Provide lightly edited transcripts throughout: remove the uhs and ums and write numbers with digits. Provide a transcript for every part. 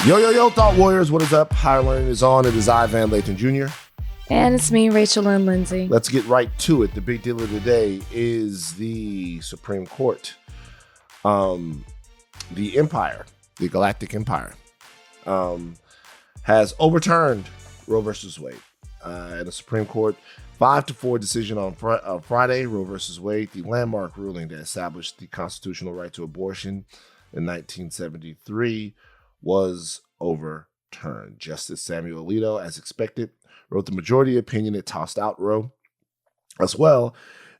Yo, Thought Warriors, what is up? Higher Learning is on. It is I, Lathan Jr. And it's me, Rachel and Lindsay. Let's get right to it. The big deal of the day is the Supreme Court. The Empire, the Galactic Empire, has overturned Roe versus Wade. In the Supreme Court, 5-4 decision on Friday, Roe versus Wade, the landmark ruling that established the constitutional right to abortion in 1973, was overturned. Justice Samuel Alito, as expected, wrote the majority opinion that tossed out Roe, as well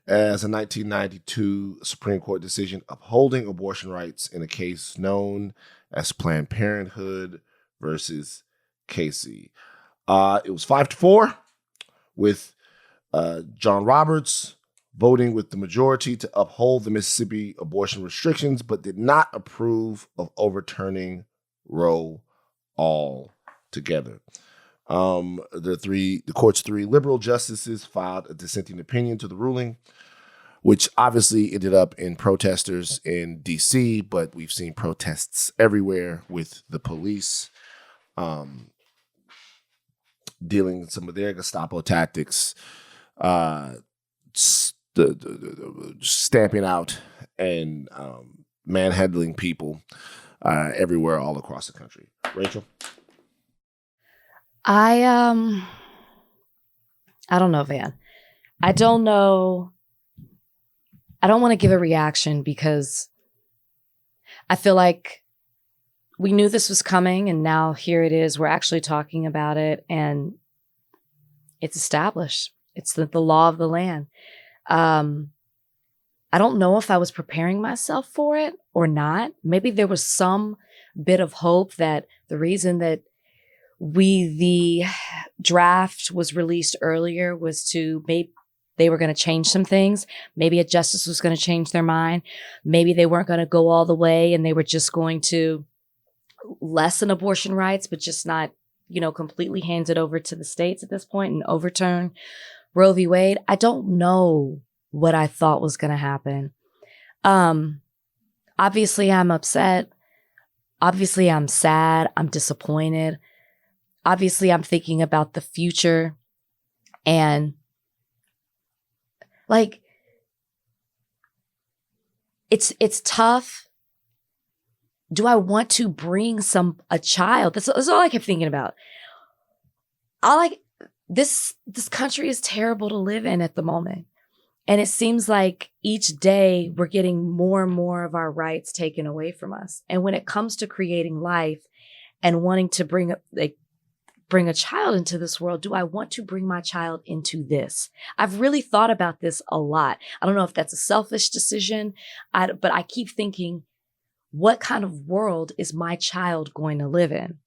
as a 1992 Supreme Court decision upholding abortion rights in a case known as Planned Parenthood versus Casey. It was 5-4, with John Roberts voting with the majority to uphold the Mississippi abortion restrictions, but did not approve of overturning Roe altogether. The court's three liberal justices filed a dissenting opinion to the ruling, which obviously ended up in protesters in D.C., but we've seen protests everywhere with the police dealing with some of their Gestapo tactics, stamping out and manhandling people everywhere all across the country. Rachel? I don't know, Van. I don't know. I don't want to give a reaction because I feel like we knew this was coming, and now here it is. We're actually talking about it, and it's established. It's the law of the land. I don't know if I was preparing myself for it or not. Maybe there was some bit of hope that the reason that the draft was released earlier was to maybe they were going to change some things. Maybe a justice was going to change their mind. Maybe they weren't going to go all the way and they were just going to lessen abortion rights, but just not, completely hand it over to the states at this point and overturn Roe v. Wade. I don't know what I thought was going to happen. Obviously, I'm upset. Obviously, I'm sad. I'm disappointed. Obviously, I'm thinking about the future, and it's tough. Do I want to bring a child? That's all I kept thinking about. This country is terrible to live in at the moment. And it seems like each day we're getting more and more of our rights taken away from us. And when it comes to creating life and wanting to bring a child into this world, do I want to bring my child into this? I've really thought about this a lot. I don't know if that's a selfish decision, but I keep thinking, what kind of world is my child going to live in?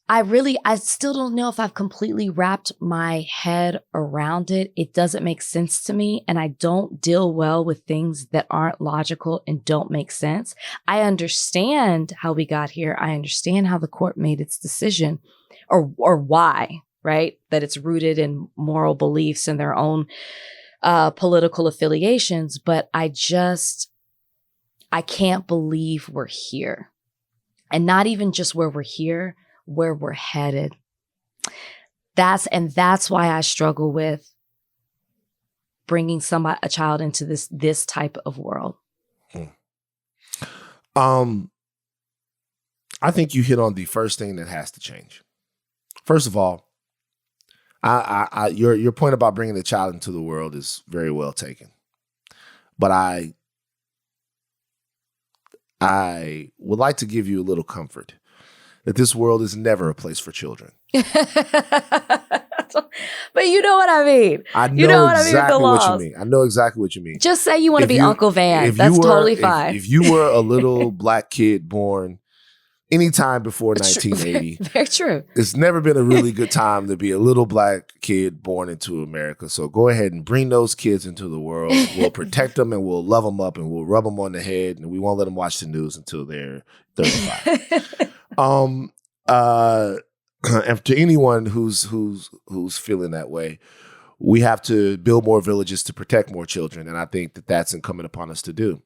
I still don't know if I've completely wrapped my head around it. It doesn't make sense to me, and I don't deal well with things that aren't logical and don't make sense. I understand how we got here. I understand how the court made its decision, or why, right? That it's rooted in moral beliefs and their own political affiliations, but I can't believe we're here. And not even just where we're here, where we're headed. That's why I struggle with bringing a child into this type of world. I think you hit on the first thing that has to change. First of all, your point about bringing the child into the world is very well taken, but I would like to give you a little comfort that this world is never a place for children. But you know what I mean. I know exactly what you mean. I know exactly what you mean. Just say you want to be Uncle Van. That's totally fine. If you were a little black kid born anytime before 1980. Very true. It's never been a really good time to be a little black kid born into America. So go ahead and bring those kids into the world. We'll protect them and we'll love them up and we'll rub them on the head and we won't let them watch the news until they're 35. And to anyone who's feeling that way, we have to build more villages to protect more children. And I think that that's incumbent upon us to do.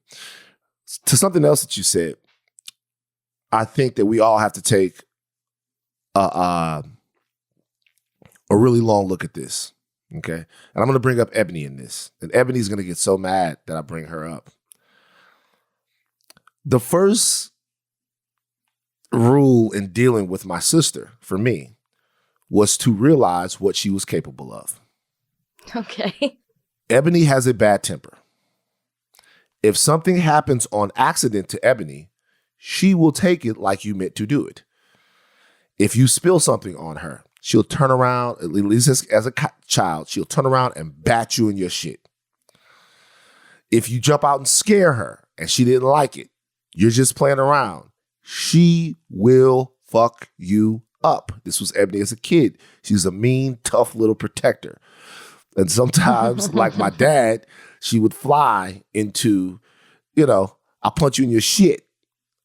To something else that you said, I think that we all have to take a really long look at this. Okay. And I'm going to bring up Ebony in this. And Ebony's going to get so mad that I bring her up. The first rule in dealing with my sister, for me, was to realize what she was capable of. Okay. Ebony has a bad temper. If something happens on accident to Ebony, she will take it like you meant to do it. If you spill something on her, she'll turn around, at least as a child, she'll turn around and bat you in your shit. If you jump out and scare her and she didn't like it, you're just playing around, she will fuck you up. This was Ebony as a kid. She's a mean, tough little protector. And sometimes, like my dad, she would fly into, I'll punch you in your shit.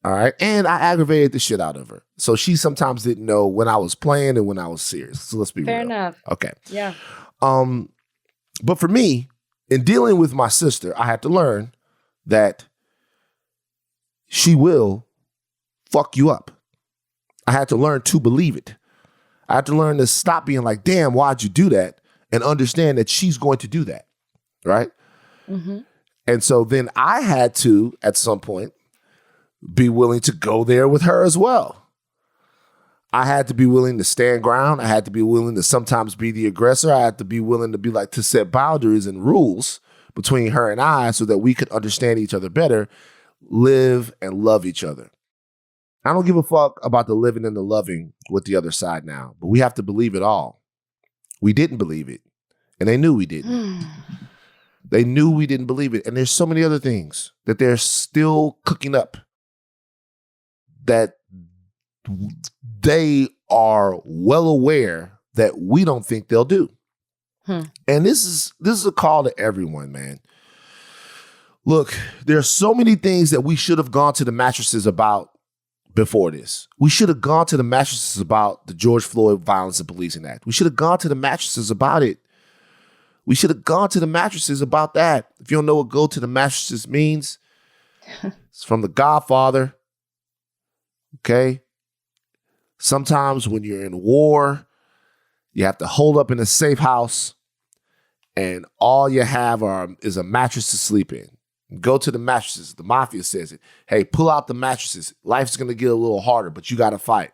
All right. And I aggravated the shit out of her. So she sometimes didn't know when I was playing and when I was serious. So let's be real. Fair enough. Okay. Yeah. But for me, in dealing with my sister, I had to learn that she will fuck you up. I had to learn to believe it. I had to learn to stop being like, damn, why'd you do that? And understand that she's going to do that. Right? Mm-hmm. And so then I had to, at some point, be willing to go there with her as well. I had to be willing to stand ground. I had to be willing to sometimes be the aggressor. I had to be willing to be like, to set boundaries and rules between her and I so that we could understand each other better, live and love each other. I don't give a fuck about the living and the loving with the other side now, but we have to believe it all. We didn't believe it, and they knew we didn't. They knew we didn't believe it. And there's so many other things that they're still cooking up that they are well aware that we don't think they'll do. And this is a call to everyone, man. Look, there are so many things that we should have gone to the mattresses about before this. We should have gone to the mattresses about the George Floyd Violence and Policing Act. We should have gone to the mattresses about it. We should have gone to the mattresses about that. If you don't know what go to the mattresses means, it's from The Godfather. Okay? Sometimes when you're in war, you have to hold up in a safe house and all you have is a mattress to sleep in. Go to the mattresses. The mafia says it. Hey, pull out the mattresses. Life's going to get a little harder, but you got to fight.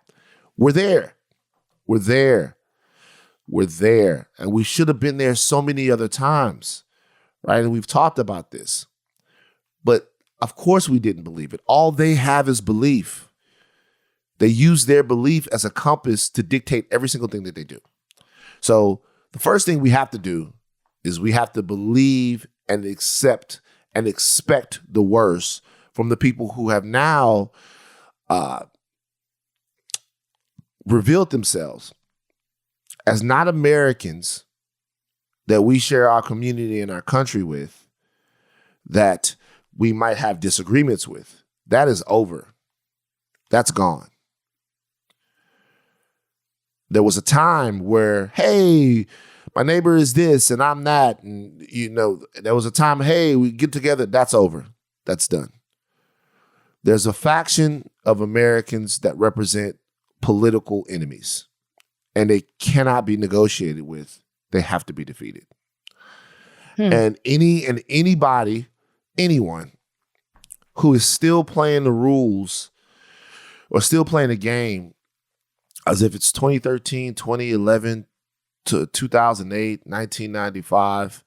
We're there. We're there. We're there. And we should have been there so many other times, right? And we've talked about this. But of course we didn't believe it. All they have is belief. They use their belief as a compass to dictate every single thing that they do. So the first thing we have to do is we have to believe and accept and expect the worst from the people who have now revealed themselves as not Americans that we share our community and our country with, that we might have disagreements with. That is over. That's gone. There was a time where, hey, my neighbor is this and I'm that. And, there was a time, hey, we get together. That's over. That's done. There's a faction of Americans that represent political enemies, and they cannot be negotiated with. They have to be defeated. And anyone who is still playing the rules or still playing the game as if it's 2013, 2011 to 2008, 1995,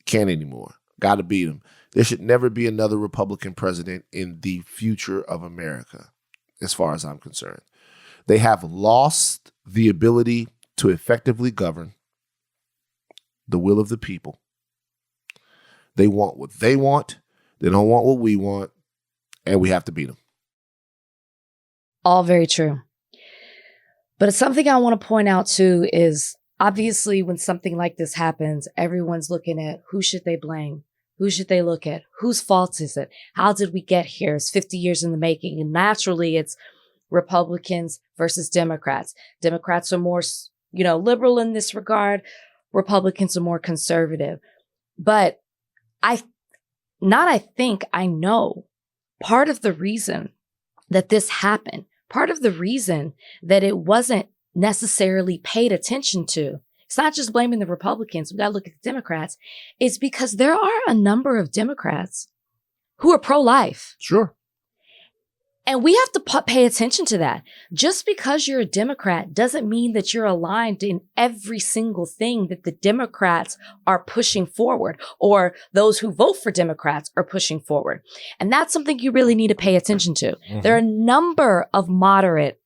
can't anymore. Got to beat them. There should never be another Republican president in the future of America, as far as I'm concerned. They have lost the ability to effectively govern the will of the people. They want what they want. They don't want what we want. And we have to beat them. All very true. But it's something I want to point out too is obviously when something like this happens, everyone's looking at who should they blame? Who should they look at? Whose fault is it? How did we get here? It's 50 years in the making. And naturally it's Republicans versus Democrats. Democrats are more, liberal in this regard. Republicans are more conservative. But I know part of the reason that this happened, part of the reason that it wasn't necessarily paid attention to, it's not just blaming the Republicans, we got to look at the Democrats, it's because there are a number of Democrats who are pro-life. Sure. And we have to pay attention to that. Just because you're a Democrat doesn't mean that you're aligned in every single thing that the Democrats are pushing forward, or those who vote for Democrats are pushing forward. And that's something you really need to pay attention to. Mm-hmm. There are a number of moderate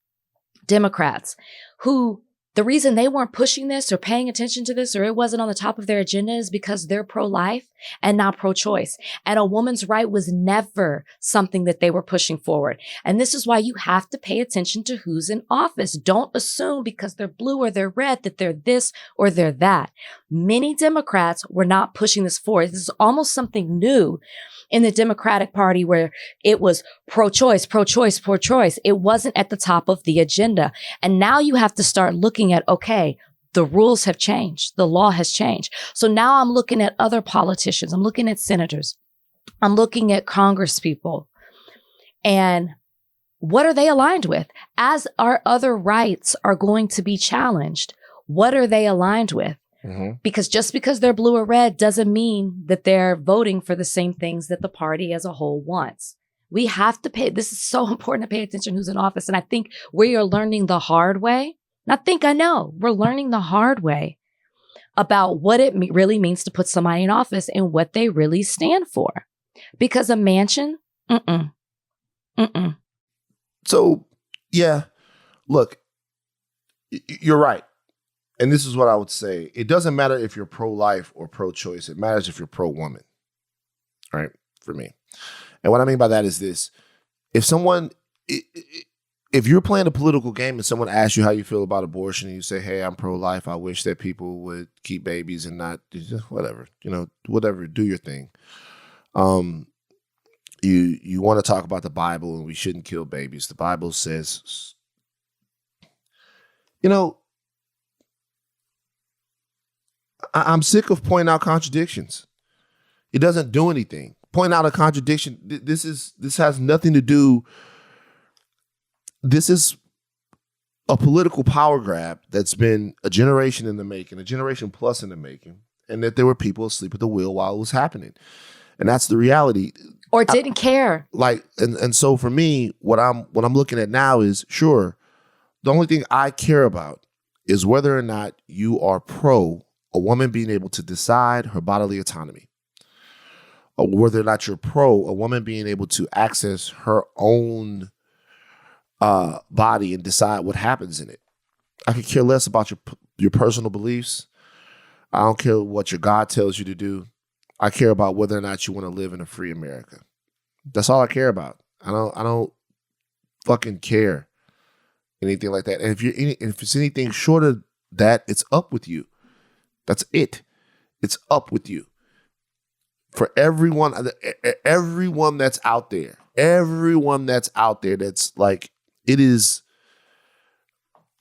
Democrats who, the reason they weren't pushing this or paying attention to this, or it wasn't on the top of their agenda, is because they're pro-life and not pro-choice. And a woman's right was never something that they were pushing forward. And this is why you have to pay attention to who's in office. Don't assume because they're blue or they're red that they're this or they're that. Many Democrats were not pushing this forward. This is almost something new in the Democratic Party, where it was pro-choice, pro-choice, pro-choice. It wasn't at the top of the agenda. And now you have to start looking at, okay, the rules have changed. The law has changed. So now I'm looking at other politicians. I'm looking at senators. I'm looking at congresspeople. And what are they aligned with? As our other rights are going to be challenged, what are they aligned with? Mm-hmm. Because just because they're blue or red doesn't mean that they're voting for the same things that the party as a whole wants. We have to pay. This is so important to pay attention who's in office. And I think we are learning the hard way. I know we're learning the hard way about what it really means to put somebody in office and what they really stand for. Because a mansion, So, yeah, look, you're right. And this is what I would say. It doesn't matter if you're pro-life or pro-choice. It matters if you're pro-woman, right, for me. And what I mean by that is this. If you're playing a political game and someone asks you how you feel about abortion and you say, hey, I'm pro-life, I wish that people would keep babies and not, whatever, do your thing. You want to talk about the Bible and we shouldn't kill babies. The Bible says, I'm sick of pointing out contradictions. It doesn't do anything. Point out a contradiction. This has nothing to do. This is a political power grab that's been a generation in the making, a generation plus in the making, and that there were people asleep at the wheel while it was happening. And that's the reality. Or didn't care. And so for me, what I'm looking at now is, sure, the only thing I care about is whether or not you are pro a woman being able to decide her bodily autonomy, or whether or not you're pro a woman being able to access her own body and decide what happens in it. I could care less about your personal beliefs. I don't care what your God tells you to do. I care about whether or not you want to live in a free America. That's all I care about. I don't fucking care anything like that. And if it's anything short of that, it's up with you. That's it. It's up with you. For everyone that's out there, that's like, it is,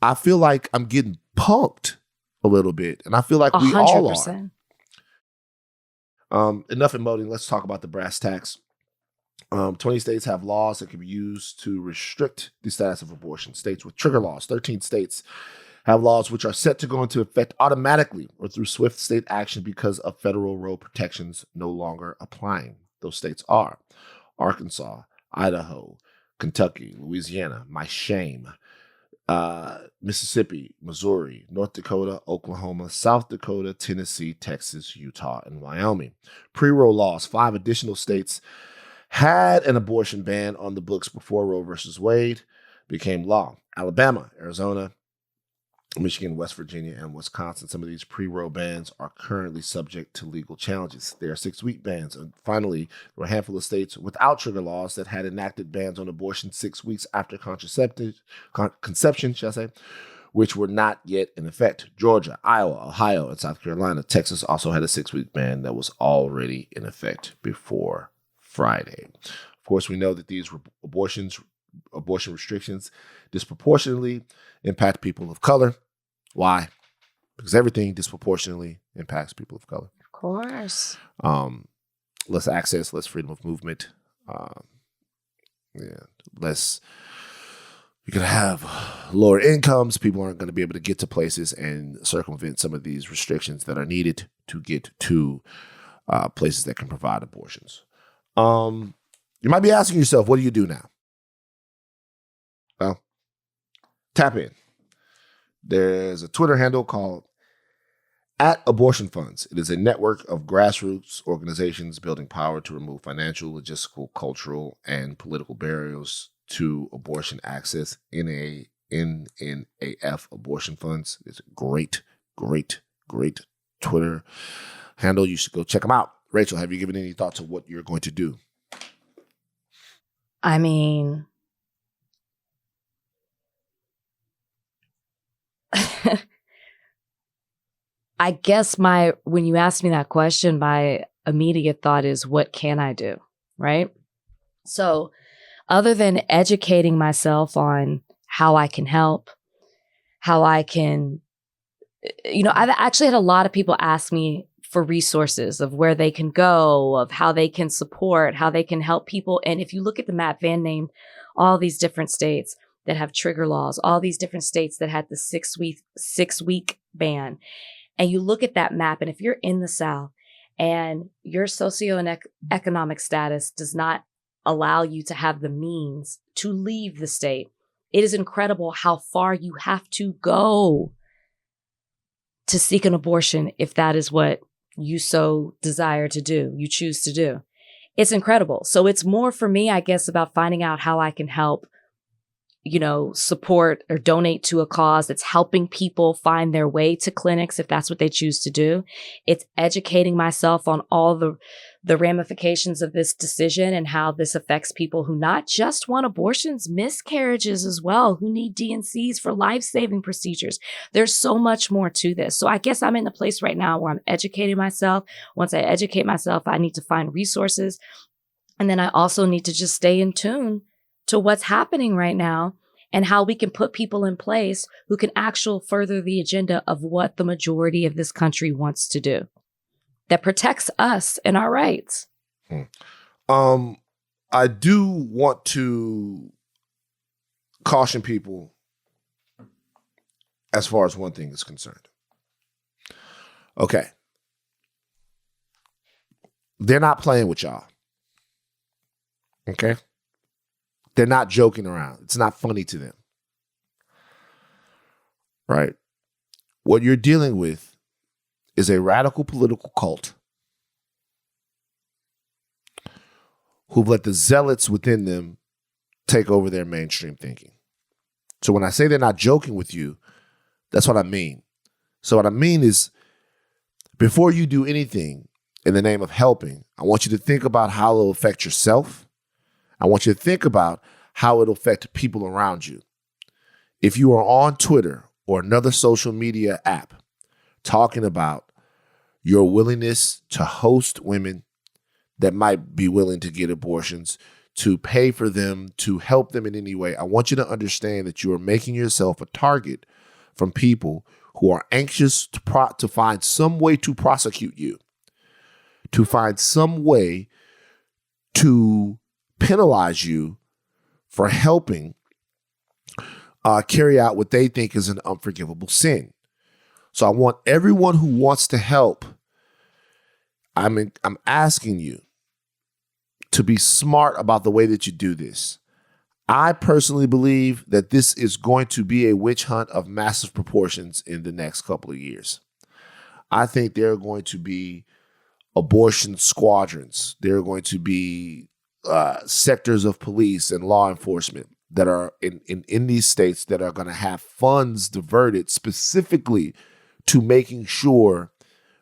I feel like I'm getting punked a little bit. And I feel like 100%. We all are. Enough emoting. Let's talk about the brass tacks. 20 states have laws that can be used to restrict the status of abortion. States with trigger laws. 13 states have laws which are set to go into effect automatically or through swift state action because of federal Roe protections no longer applying. Those states are Arkansas, Idaho, Kentucky, Louisiana, my shame, Mississippi, Missouri, North Dakota, Oklahoma, South Dakota, Tennessee, Texas, Utah, and Wyoming. Pre-Roe laws. 5 additional states had an abortion ban on the books before Roe versus Wade became law. Alabama, Arizona, Michigan, West Virginia, and Wisconsin. Some of these pre-Roe bans are currently subject to legal challenges. There are 6-week bans. And finally, there were a handful of states without trigger laws that had enacted bans on abortion 6 weeks after conception, which were not yet in effect. Georgia, Iowa, Ohio, and South Carolina. Texas also had a 6-week ban that was already in effect before Friday. Of course, we know that these abortion restrictions disproportionately impact people of color. Why? Because everything disproportionately impacts people of color. Of course. Less access, less freedom of movement. Yeah, less. You're going to have lower incomes. People aren't going to be able to get to places and circumvent some of these restrictions that are needed to get to places that can provide abortions. You might be asking yourself, what do you do now? Well, tap in. There's a Twitter handle called @AbortionFunds. It is a network of grassroots organizations building power to remove financial, logistical, cultural, and political barriers to abortion access. NNAF Abortion Funds. It's a great Twitter handle. You should go check them out. Rachel, have you given any thought to what you're going to do? I mean, I guess when you asked me that question, my immediate thought is, what can I do? Right? So other than educating myself on how I can help, how I can, I've actually had a lot of people ask me for resources of where they can go, of how they can support, how they can help people. And if you look at the map, Van named all these different states that have trigger laws, all these different states that had the 6-week ban. And you look at that map, and if you're in the South and your socioeconomic status does not allow you to have the means to leave the state, it is incredible how far you have to go to seek an abortion if that is what you so desire to do, you choose to do. It's incredible. So it's more for me, I guess, about finding out how I can help, support or donate to a cause that's helping people find their way to clinics if that's what they choose to do. It's educating myself on all the ramifications of this decision and how this affects people who not just want abortions, miscarriages as well, who need D&Cs for life-saving procedures. There's so much more to this. So I guess I'm in the place right now where I'm educating myself. Once I educate myself, I need to find resources. And then I also need to just stay in tune to what's happening right now and how we can put people in place who can actually further the agenda of what the majority of this country wants to do that protects us and our rights. I do want to caution people as far as one thing is concerned. Okay. They're not playing with y'all. Okay? They're not joking around. It's not funny to them. Right? What you're dealing with is a radical political cult who've let the zealots within them take over their mainstream thinking. So when I say they're not joking with you, that's what I mean. So what I mean is, before you do anything in the name of helping, I want you to think about how it'll affect yourself. I want you to think about how it'll affect people around you. If you are on Twitter or another social media app talking about your willingness to host women that might be willing to get abortions, to pay for them, to help them in any way, I want you to understand that you are making yourself a target from people who are anxious to find some way to prosecute you, to find some way to penalize you for helping carry out what they think is an unforgivable sin. So I want everyone who wants to help, I'm asking you to be smart about the way that you do this. I personally believe that this is going to be a witch hunt of massive proportions in the next couple of years. I think there are going to be abortion squadrons. There are going to be sectors of police and law enforcement that are in these states that are going to have funds diverted specifically to making sure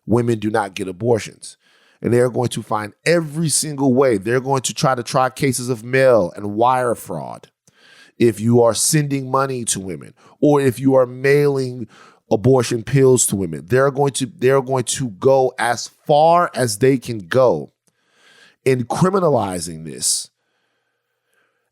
women do not get abortions. And they're going to find every single way. They're going to try cases of mail and wire fraud. If you are sending money to women, or if you are mailing abortion pills to women, they're going to go as far as they can go in criminalizing this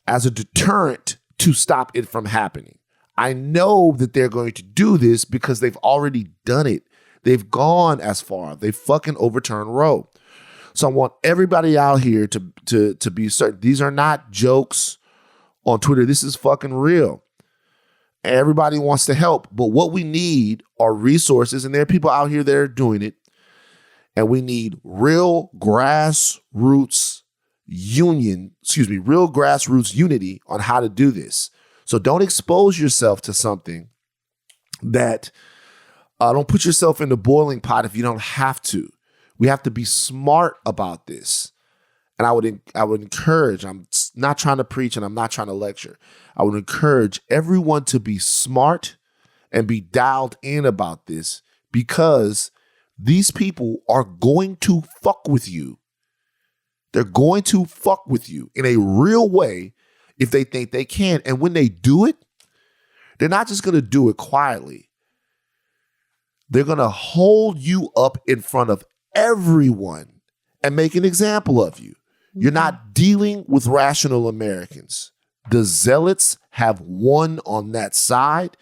as a deterrent to stop it from happening. I know that they're going to do this because they've already done it. They've gone as far. They fucking overturned Roe. So I want everybody out here to be certain. These are not jokes on Twitter, this is fucking real. Everybody wants to help, but what we need are resources, and there are people out here that are doing it. And we need real grassroots unity on how to do this. So don't expose yourself to something that, don't put yourself in the boiling pot if you don't have to. We have to be smart about this. And I would encourage, I'm not trying to preach and I'm not trying to lecture. I would encourage everyone to be smart and be dialed in about this, because these people are going to fuck with you. They're going to fuck with you in a real way if they think they can. And when they do it, they're not just going to do it quietly. They're going to hold you up in front of everyone and make an example of you. You're not dealing with rational Americans. The zealots have won on that side,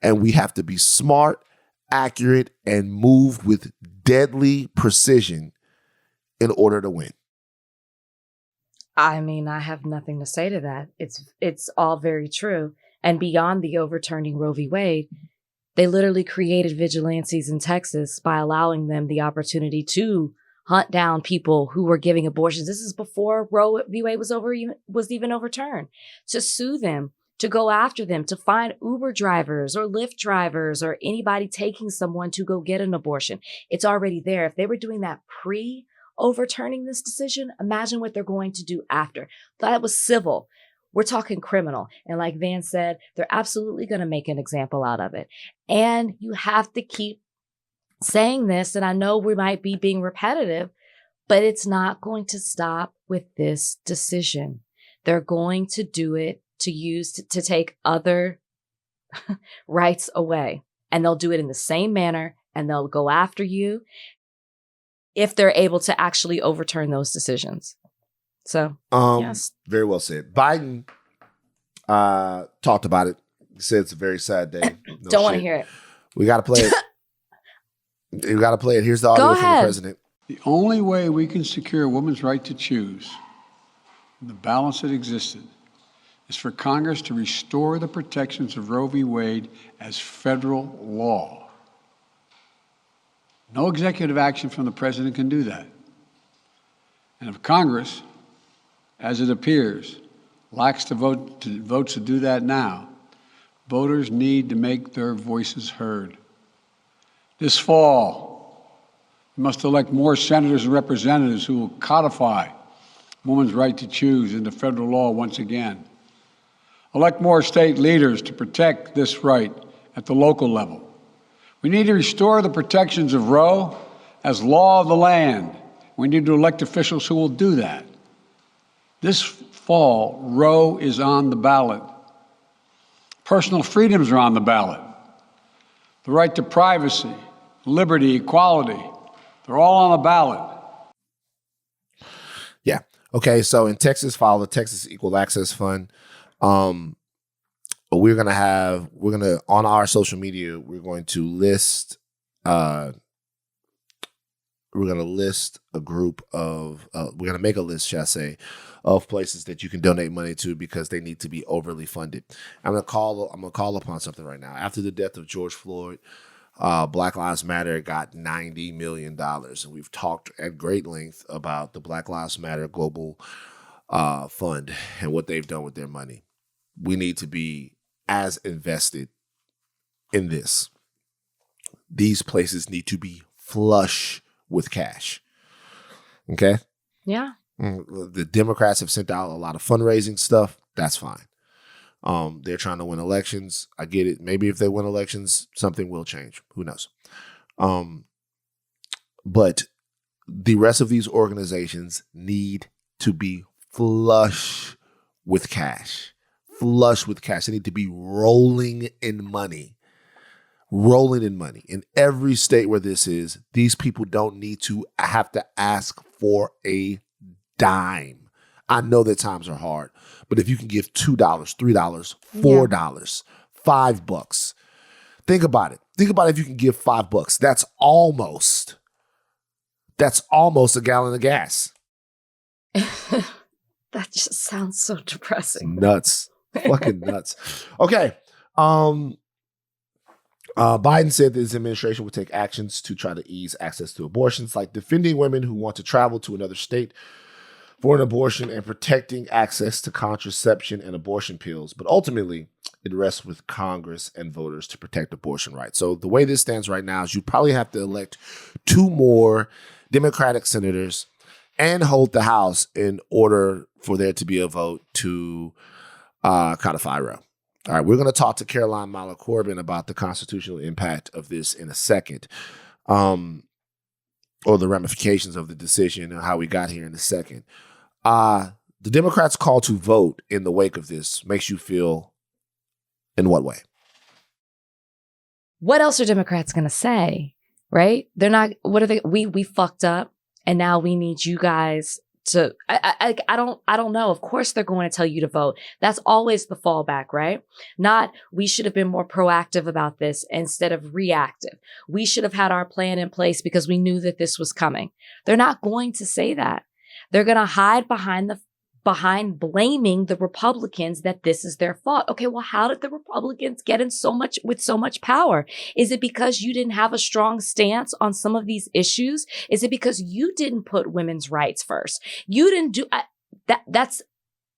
and we have to be smart, accurate, and move with deadly precision in order to win. I mean, I have nothing to say to that. It's all very true. And beyond the overturning Roe v. Wade, they literally created vigilantes in Texas by allowing them the opportunity to hunt down people who were giving abortions. This is before Roe v. Wade was even overturned. To sue them, to go after them, to find Uber drivers or Lyft drivers or anybody taking someone to go get an abortion. It's already there. If they were doing that pre-overturning this decision, imagine what they're going to do after. That was civil. We're talking criminal. And like Van said, they're absolutely going to make an example out of it. And you have to keep saying this, and I know we might be being repetitive, but it's not going to stop with this decision. They're going to do it to take other rights away. And they'll do it in the same manner, and they'll go after you if they're able to actually overturn those decisions. So, yes. Very well said. Biden talked about it. He said it's a very sad day. No Don't want to hear it. We got to play it. We got to play it. Here's the audio from the president. The only way we can secure a woman's right to choose, the balance that existed, is for Congress to restore the protections of Roe v. Wade as federal law. No executive action from the president can do that. And if Congress, as it appears, lacks the votes to do that now, voters need to make their voices heard. This fall, we must elect more senators and representatives who will codify women's right to choose into federal law once again. Elect more state leaders to protect this right at the local level. We need to restore the protections of Roe as law of the land. We need to elect officials who will do that. This fall, Roe is on the ballot. Personal freedoms are on the ballot. The right to privacy, liberty, equality, they're all on the ballot. Yeah. Okay. So in Texas, file the Texas Equal Access Fund. We're going to, on our social media, we're going to list a group of, we're going to make a list, shall I say, of places that you can donate money to because they need to be overly funded. I'm going to call upon something right now. After the death of George Floyd, Black Lives Matter got $90 million. And we've talked at great length about the Black Lives Matter Global Fund and what they've done with their money. We need to be as invested in this. These places need to be flush with cash. Okay? Yeah. The Democrats have sent out a lot of fundraising stuff. That's fine. They're trying to win elections. I get it. Maybe if they win elections, something will change. Who knows? But the rest of these organizations need to be flush with cash. Flush with cash. They need to be rolling in money. Rolling in money. In every state where this is, these people don't need to have to ask for a dime. I know that times are hard, but if you can give $2, $3, $4, $5, think about it. Think about if you can give $5. That's almost a gallon of gas. That just sounds so It's depressing. nuts. Fucking nuts. Okay. Biden said that his administration would take actions to try to ease access to abortions, like defending women who want to travel to another state for an abortion and protecting access to contraception and abortion pills. But ultimately, it rests with Congress and voters to protect abortion rights. So the way this stands right now is you probably have to elect 2 more Democratic senators and hold the House in order for there to be a vote to codify Roe. All right, we're going to talk to Caroline Mala Corbin about the constitutional impact of this in a second, or the ramifications of the decision and how we got here in a second. The Democrats' call to vote in the wake of this makes you feel in what way? What else are Democrats going to say, right? They're not, what are they, we fucked up and now we need you guys to, I don't know. Of course they're going to tell you to vote. That's always the fallback, right? Not, we should have been more proactive about this instead of reactive. We should have had our plan in place because we knew that this was coming. They're not going to say that. They're going to hide behind blaming the Republicans that this is their fault. Okay, well, how did the Republicans get in with so much power? Is it because you didn't have a strong stance on some of these issues? Is it because you didn't put women's rights first? You didn't do that's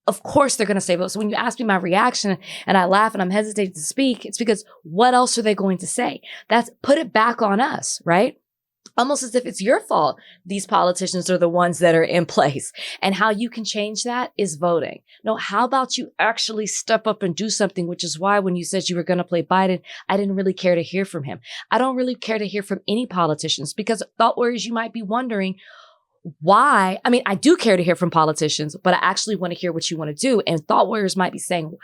of course they're going to say vote. So when you ask me my reaction and I laugh and I'm hesitating to speak, it's because what else are they going to say? That's put it back on us, right? Almost as if it's your fault these politicians are the ones that are in place. And how you can change that is voting. No, how about you actually step up and do something, which is why when you said you were going to play Biden, I didn't really care to hear from him. I don't really care to hear from any politicians because thought warriors, you might be wondering why. I mean, I do care to hear from politicians, but I actually want to hear what you want to do. And thought warriors might be saying,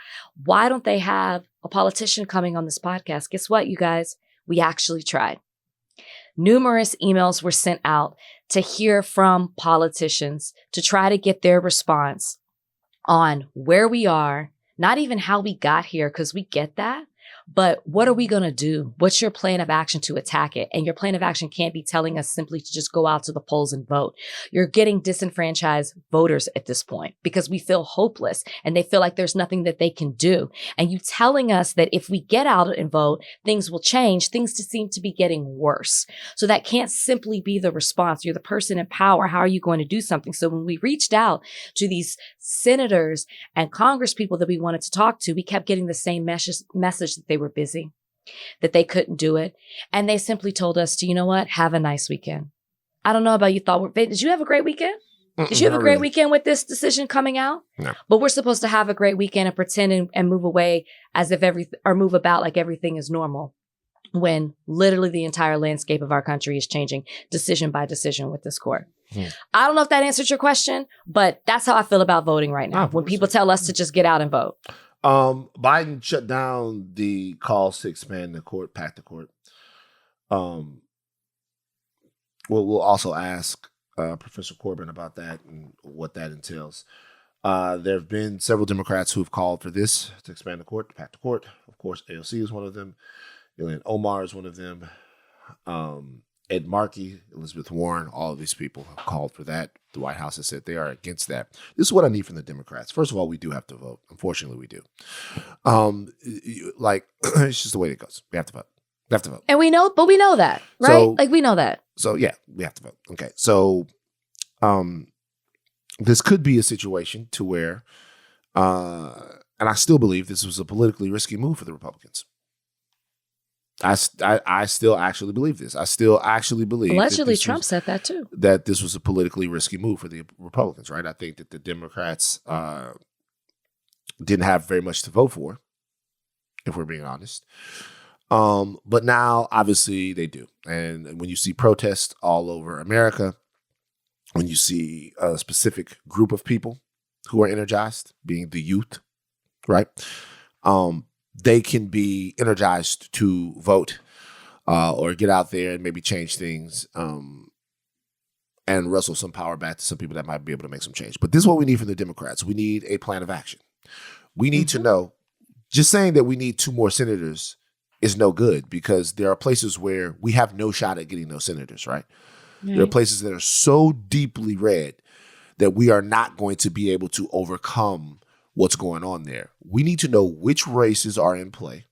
why don't they have a politician coming on this podcast? Guess what, you guys? We actually tried. Numerous emails were sent out to hear from politicians to try to get their response on where we are, not even how we got here, because we get that. But what are we going to do? What's your plan of action to attack it? And your plan of action can't be telling us simply to just go out to the polls and vote. You're getting disenfranchised voters at this point because we feel hopeless and they feel like there's nothing that they can do. And you telling us that if we get out and vote, things will change. Things just seem to be getting worse. So that can't simply be the response. You're the person in power. How are you going to do something? So when we reached out to these senators and Congress people that we wanted to talk to, we kept getting the same message that they were busy, that they couldn't do it. And they simply told us to, you know what, have a nice weekend. I don't know about you, did you have a great weekend? Did you have a great weekend with this decision coming out? No. But we're supposed to have a great weekend and pretend and move away as if move about like everything is normal, when literally the entire landscape of our country is changing decision by decision with this court. I don't know if that answered your question, but that's how I feel about voting right now. When people tell us to just get out and vote. Biden shut down the calls to expand the court, pack the court. We'll also ask Professor Corbin about that and what that entails. There have been several Democrats who have called for this to expand the court, to pack the court. Of course, AOC is one of them. Ilhan Omar is one of them. Ed Markey, Elizabeth Warren, all of these people have called for that. The White House has said they are against that. This is what I need from the Democrats. First of all, we do have to vote. Unfortunately, we do. It's just the way it goes. We have to vote. We have to vote. And we know that, right? So, we know that. So yeah, we have to vote. Okay. So this could be a situation to where, and I still believe this was a politically risky move for the Republicans. I still actually believe this. I still actually believe. Allegedly, Trump said that too. That this was a politically risky move for the Republicans, right? I think that the Democrats didn't have very much to vote for, if we're being honest. But now, obviously, they do. And when you see protests all over America, when you see a specific group of people who are energized, being the youth, right? They can be energized to vote or get out there and maybe change things and wrestle some power back to some people that might be able to make some change. But this is what we need from the Democrats. We need a plan of action. We need to know, just saying that we need 2 more senators is no good because there are places where we have no shot at getting those senators, right? There are places that are so deeply red that we are not going to be able to overcome what's going on there. We need to know which races are in play.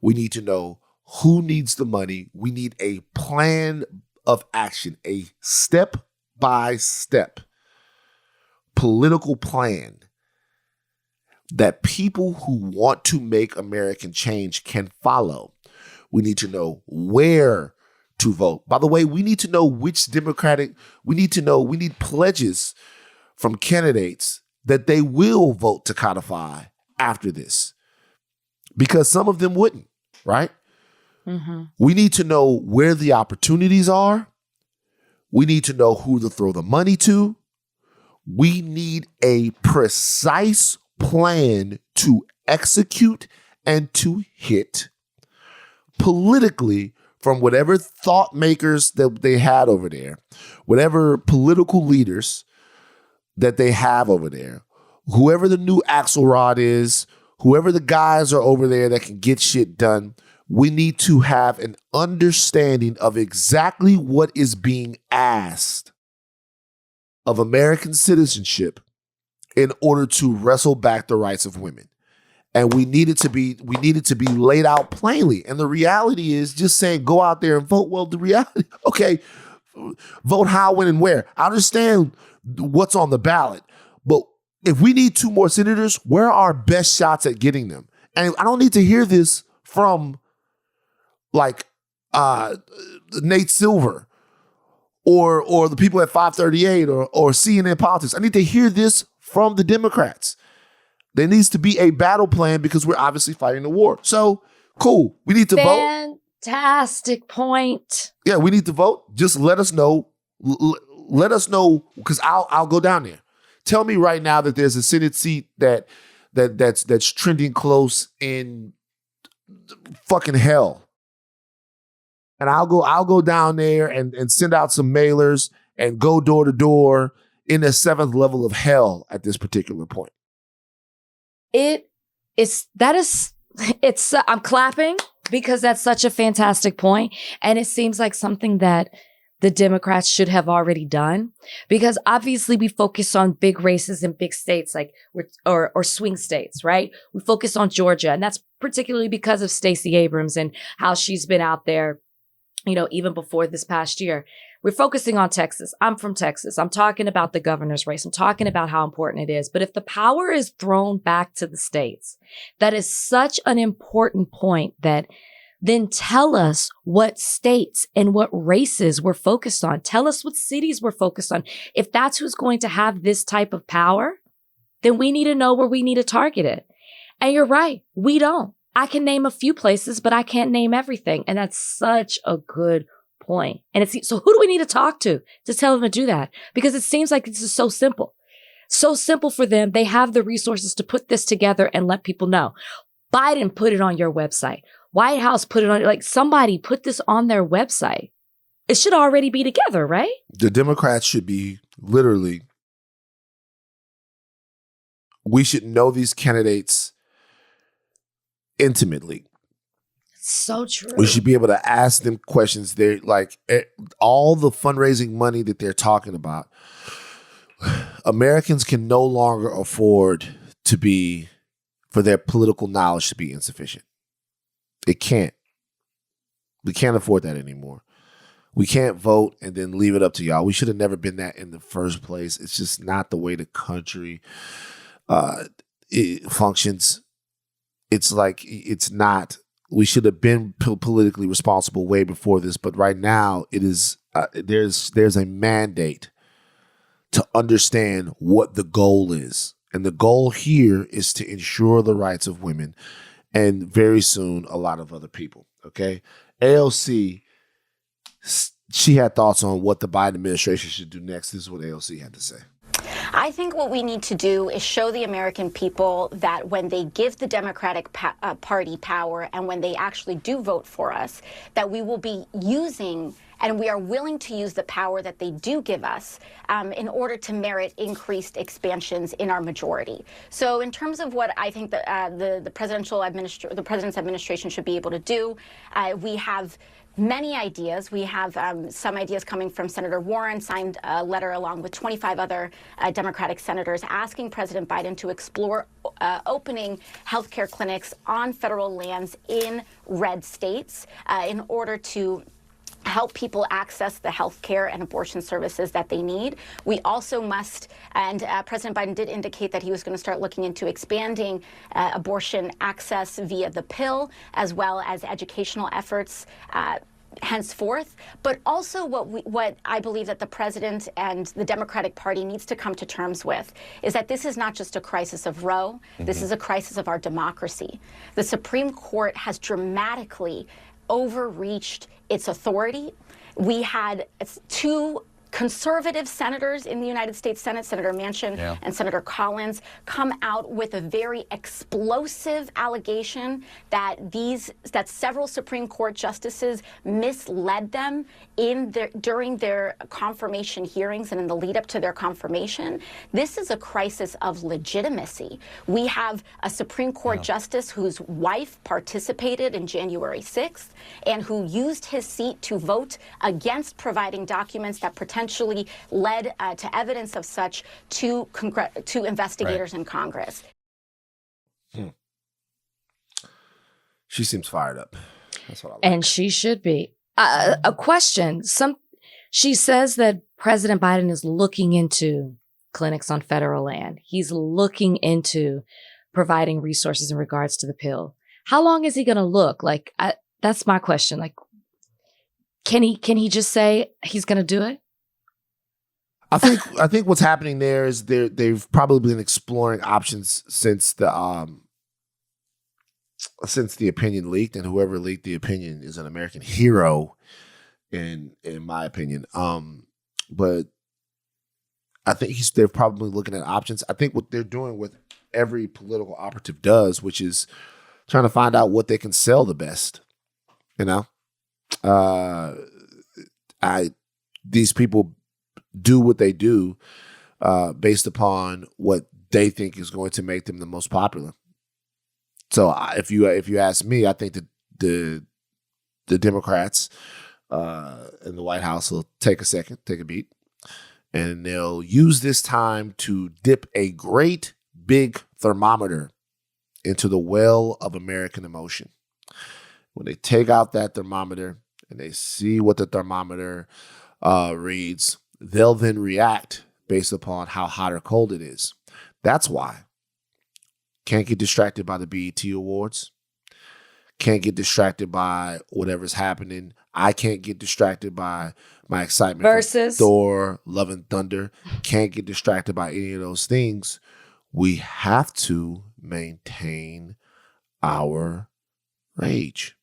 We need to know who needs the money. We need a plan of action, a step-by-step political plan that people who want to make American change can follow. We need to know where to vote. By the way, we need to know which we need pledges from candidates that they will vote to codify after this, because some of them wouldn't, right? Mm-hmm. We need to know where the opportunities are. We need to know who to throw the money to. We need a precise plan to execute and to hit politically from whatever thought makers that they had over there, whatever political leaders that they have over there, whoever the new Axelrod is, whoever the guys are over there that can get shit done. We need to have an understanding of exactly what is being asked of American citizenship in order to wrestle back the rights of women. And we need it to be laid out plainly. And the reality is just saying, go out there and vote. Well, the reality, okay, vote how, when, and where. I understand what's on the ballot, but if we need 2 more senators, where are our best shots at getting them? And I don't need to hear this from like Nate Silver or the people at 538 or CNN Politics. I need to hear this from the Democrats. There needs to be a battle plan because we're obviously fighting the war. So, cool. We need to vote. Fantastic point. Yeah, we need to vote. Just let us know. Let us know, because I'll go down there. Tell me right now that there's a Senate seat that's trending close in fucking hell. And I'll go down there and send out some mailers and go door to door in the 7th level of hell at this particular point. I'm clapping because that's such a fantastic point. And it seems like something that the Democrats should have already done, because obviously we focus on big races in big states or swing states, right? We focus on Georgia, and that's particularly because of Stacey Abrams and how she's been out there, even before this past year. We're focusing on Texas. I'm from Texas. I'm talking about the governor's race. I'm talking about how important it is. But if the power is thrown back to the states, that is such an important point that then tell us what states and what races we're focused on. Tell us what cities we're focused on. If that's who's going to have this type of power, then we need to know where we need to target it. And you're right. We don't. I can name a few places, but I can't name everything. And that's such a good point. And so who do we need to talk to tell them to do that? Because it seems like this is so simple. So simple for them. They have the resources to put this together and let people know. Biden put it on your website. White House put it on, somebody put this on their website. It should already be together, right? The Democrats should be literally, we should know these candidates intimately. So true. We should be able to ask them questions. They're like all the fundraising money that they're talking about. Americans can no longer afford for their political knowledge to be insufficient. It can't. We can't afford that anymore. We can't vote and then leave it up to y'all. We should have never been that in the first place. It's just not the way the country it functions. It's like, it's not. We should have been politically responsible way before this, but right now it is. There's a mandate to understand what the goal is, and the goal here is to ensure the rights of women, and very soon a lot of other people. Okay, AOC, she had thoughts on what the Biden administration should do next. This is what AOC had to say. I think what we need to do is show the American people that when they give the Democratic Party power and when they actually do vote for us, that we will be using and we are willing to use the power that they do give us in order to merit increased expansions in our majority. So in terms of what I think that the president's administration should be able to do, we have many ideas. We have some ideas coming from Senator Warren, signed a letter along with 25 other Democratic senators asking President Biden to explore opening healthcare clinics on federal lands in red states in order to help people access the health care and abortion services that they need. We also must, and President Biden did indicate that he was going to start looking into expanding abortion access via the pill, as well as educational efforts henceforth. But also what I believe that the president and the Democratic Party needs to come to terms with is that this is not just a crisis of Roe. This is a crisis of our democracy. The Supreme Court has dramatically overreached its authority. We had two conservative senators in the United States Senate, Senator Manchin and Senator Collins, come out with a very explosive allegation that several Supreme Court justices misled them during their confirmation hearings and in the lead up to their confirmation. This is a crisis of legitimacy. We have a Supreme Court justice whose wife participated in January 6th and who used his seat to vote against providing documents that potentially led to evidence of such to investigators in Congress. She seems fired up. That's what I like. And she should be. A question. She says that President Biden is looking into clinics on federal land. He's looking into providing resources in regards to the pill. How long is he going to look? Like, that's my question. Like, can he just say he's going to do it? I think what's happening there is they've probably been exploring options since the opinion leaked, and whoever leaked the opinion is an American hero, in my opinion. But I think they're probably looking at options. I think what they're doing with every political operative does, which is trying to find out what they can sell the best. You know, these people do what they do based upon what they think is going to make them the most popular. So if you ask me, I think that the Democrats in the White House will take a beat, and they'll use this time to dip a great big thermometer into the well of American emotion. When they take out that thermometer and they see what the thermometer reads, they'll then react based upon how hot or cold it is. That's why. Can't get distracted by the BET Awards. Can't get distracted by whatever's happening. I can't get distracted by my excitement Versus for Thor, Love and Thunder. Can't get distracted by any of those things. We have to maintain our rage.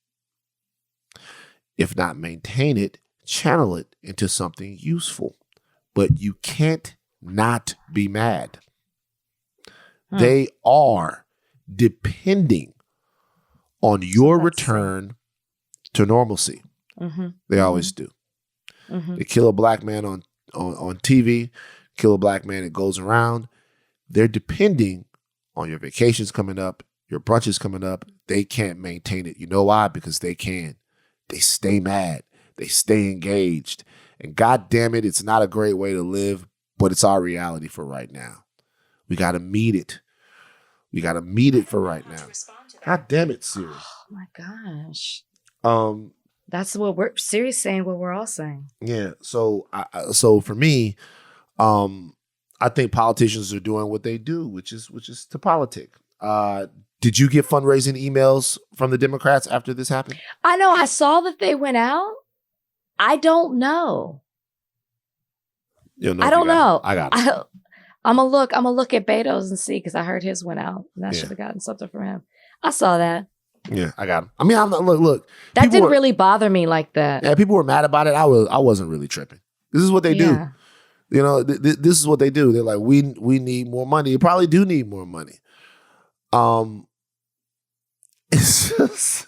If not maintain it, channel it into something useful. But you can't not be mad. They are depending on your return to normalcy. Mm-hmm. They always do. Mm-hmm. They kill a black man on TV, kill a black man that goes around. They're depending on your vacations coming up, your brunches coming up. They can't maintain it. You know why? Because they can. They stay mad. They stay engaged. And God damn it, it's not a great way to live, but it's our reality for right now. We got to meet it. We got to meet it for right now. God damn it, Siri. Oh my gosh. That's what Siri's saying, what we're all saying. Yeah. So, so for me, I think politicians are doing what they do, which is to politic. Did you get fundraising emails from the Democrats after this happened? I know. I saw that they went out. I don't know. I don't know. I got it. I'm gonna look at Beto's and see, because I heard his went out, and I should have gotten something from him. I saw that. Yeah, I got him. I mean, I'm not, look. That didn't really bother me like that. Yeah, people were mad about it. I wasn't really tripping. This is what they do. You know, this is what they do. They're like, we need more money. You probably do need more money. It's just.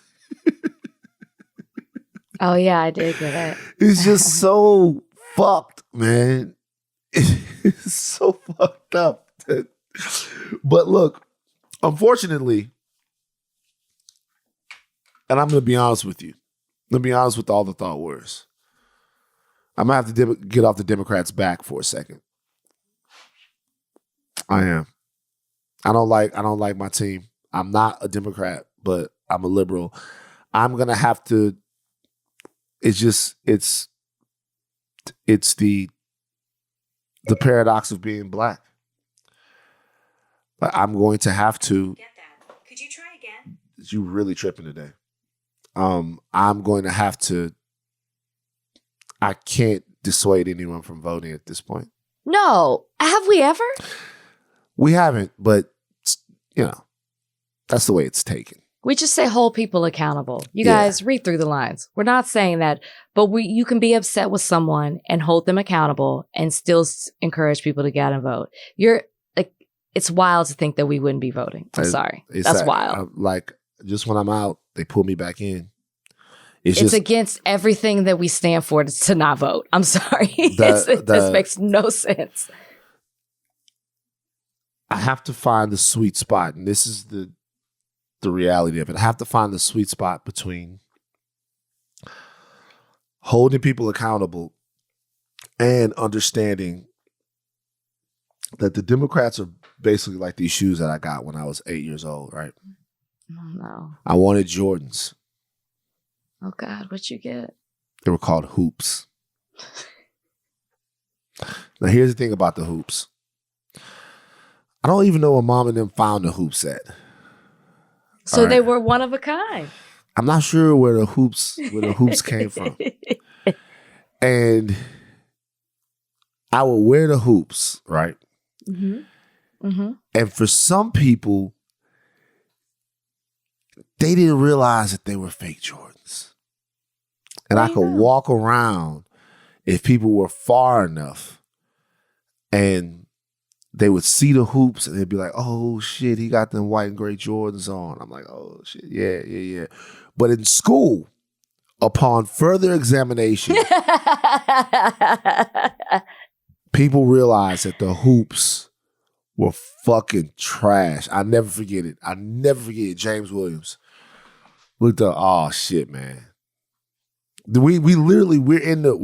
Oh yeah, I did get it. It's just so fucked, man. It's so fucked up. But look, unfortunately, and I'm going to be honest with you, Let me be honest with all the thought wars. I'm gonna have to get off the Democrats' back for a second. I am. I don't like my team. I'm not a Democrat, but I'm a liberal. I'm gonna have to. It's the paradox of being black. I'm going to have to. Get that. Could you try again? You really tripping today. I'm going to have to. I can't dissuade anyone from voting at this point. No. Have we ever? We haven't, but that's the way it's taken. We just say hold people accountable. You guys read through the lines. We're not saying that, but you can be upset with someone and hold them accountable and still encourage people to get out and vote. It's wild to think that we wouldn't be voting. I'm sorry. That's wild. Just when I'm out, they pull me back in. It's against everything that we stand for to not vote. I'm sorry. This makes no sense. I have to find the sweet spot, and this is the reality of it. I have to find the sweet spot between holding people accountable and understanding that the Democrats are basically like these shoes that I got when I was 8 years old, right? Oh, no. I wanted Jordans. Oh, God, what'd you get? They were called hoops. Now, here's the thing about the hoops. I don't even know where Mom and them found the hoops at. So they were one of a kind. I'm not sure where the hoops came from. And I would wear the hoops, right? Mm-hmm. Mm-hmm. And for some people, they didn't realize that they were fake Jordans. And I could walk around if people were far enough and they would see the hoops and they'd be like, oh shit, he got them white and gray Jordans on. I'm like, oh shit, yeah. But in school, upon further examination, people realized that the hoops were fucking trash. I never forget it. James Williams looked up, oh shit, man. We're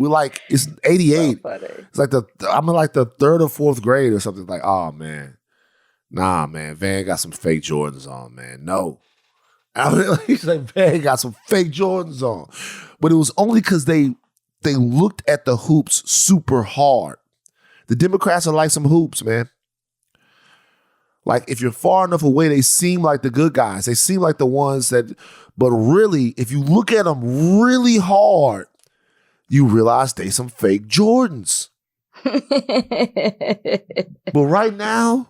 like, it's 88. So it's like I'm in like the third or fourth grade or something. Like, oh man. Nah, man. Van got some fake Jordans on, man. No. I mean, he's like, Van got some fake Jordans on. But it was only because they looked at the hoops super hard. The Democrats are like some hoops, man. Like, if you're far enough away, they seem like the good guys. They seem like the ones that, but really, if you look at them really hard, you realize they some fake Jordans. But right now,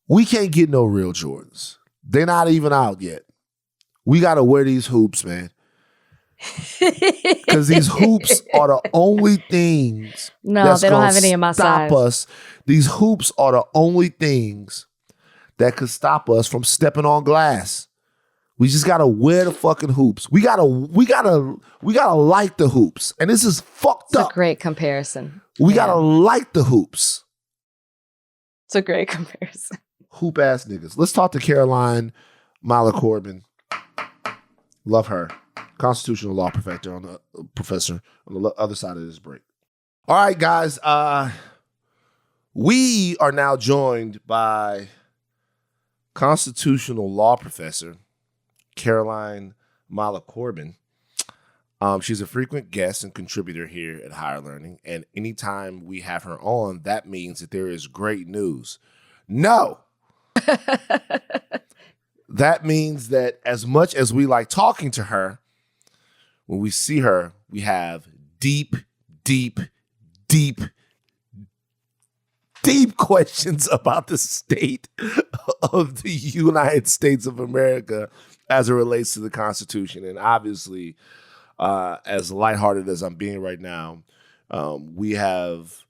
we can't get no real Jordans. They're not even out yet. We got to wear these hoops, man. Because these hoops are the only things. No, they don't have any in my size. Us. These hoops are the only things that could stop us from stepping on glass. We just gotta wear the fucking hoops. We gotta like the hoops. And this is fucked up. It's a great comparison. We gotta like the hoops. It's a great comparison. Hoop ass niggas. Let's talk to Caroline Mala Corbin. Love her. Constitutional law professor on the other side of this break. All right, guys. We are now joined by constitutional law professor Caroline Mala Corbin. She's a frequent guest and contributor here at Higher Learning, and anytime we have her on, that means that there is great news. No. That means that as much as we like talking to her, when we see her, we have deep questions about the state of the United States of America as it relates to the Constitution. And obviously, as lighthearted as I'm being right now, we have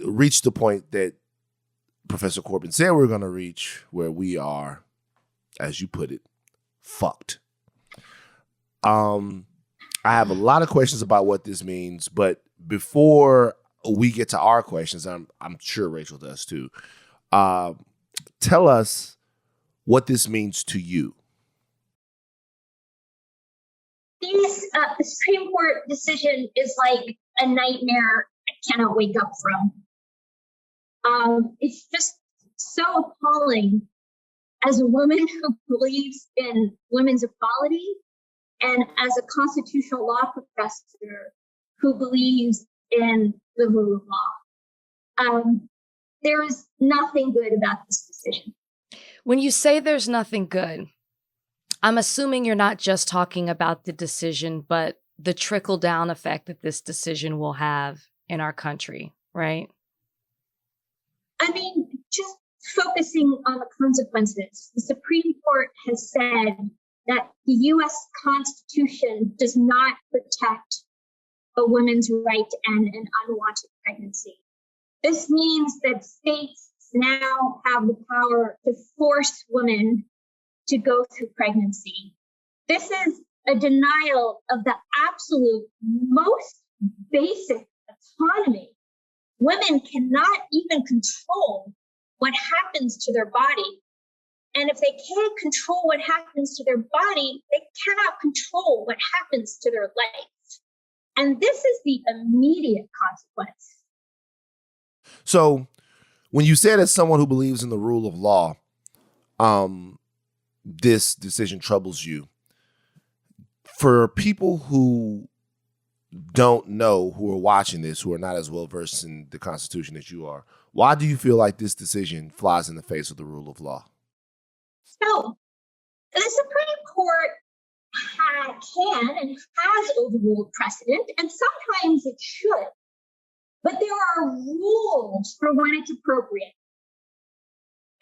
reached the point that Professor Corbin said we're going to reach, where we are, as you put it, fucked. I have a lot of questions about what this means, but before we get to our questions, I'm sure Rachel does too. Tell us what this means to you. The the Supreme Court decision is like a nightmare I cannot wake up from. It's just so appalling as a woman who believes in women's equality and as a constitutional law professor who believes in the rule of law. There is nothing good about this decision. When you say there's nothing good, I'm assuming you're not just talking about the decision, but the trickle-down effect that this decision will have in our country, right? I mean, just focusing on the consequences. The Supreme Court has said that the U.S. Constitution does not protect a woman's right to end an unwanted pregnancy. This means that states now have the power to force women to go through pregnancy. This is a denial of the absolute most basic autonomy. Women cannot even control what happens to their body. And if they can't control what happens to their body, they cannot control what happens to their life. And this is the immediate consequence. So when you said as someone who believes in the rule of law, this decision troubles you. For people who don't know, who are watching this, who are not as well versed in the Constitution as you are, why do you feel like this decision flies in the face of the rule of law? So the Supreme Court can and has overruled precedent, and sometimes it should. But there are rules for when it's appropriate.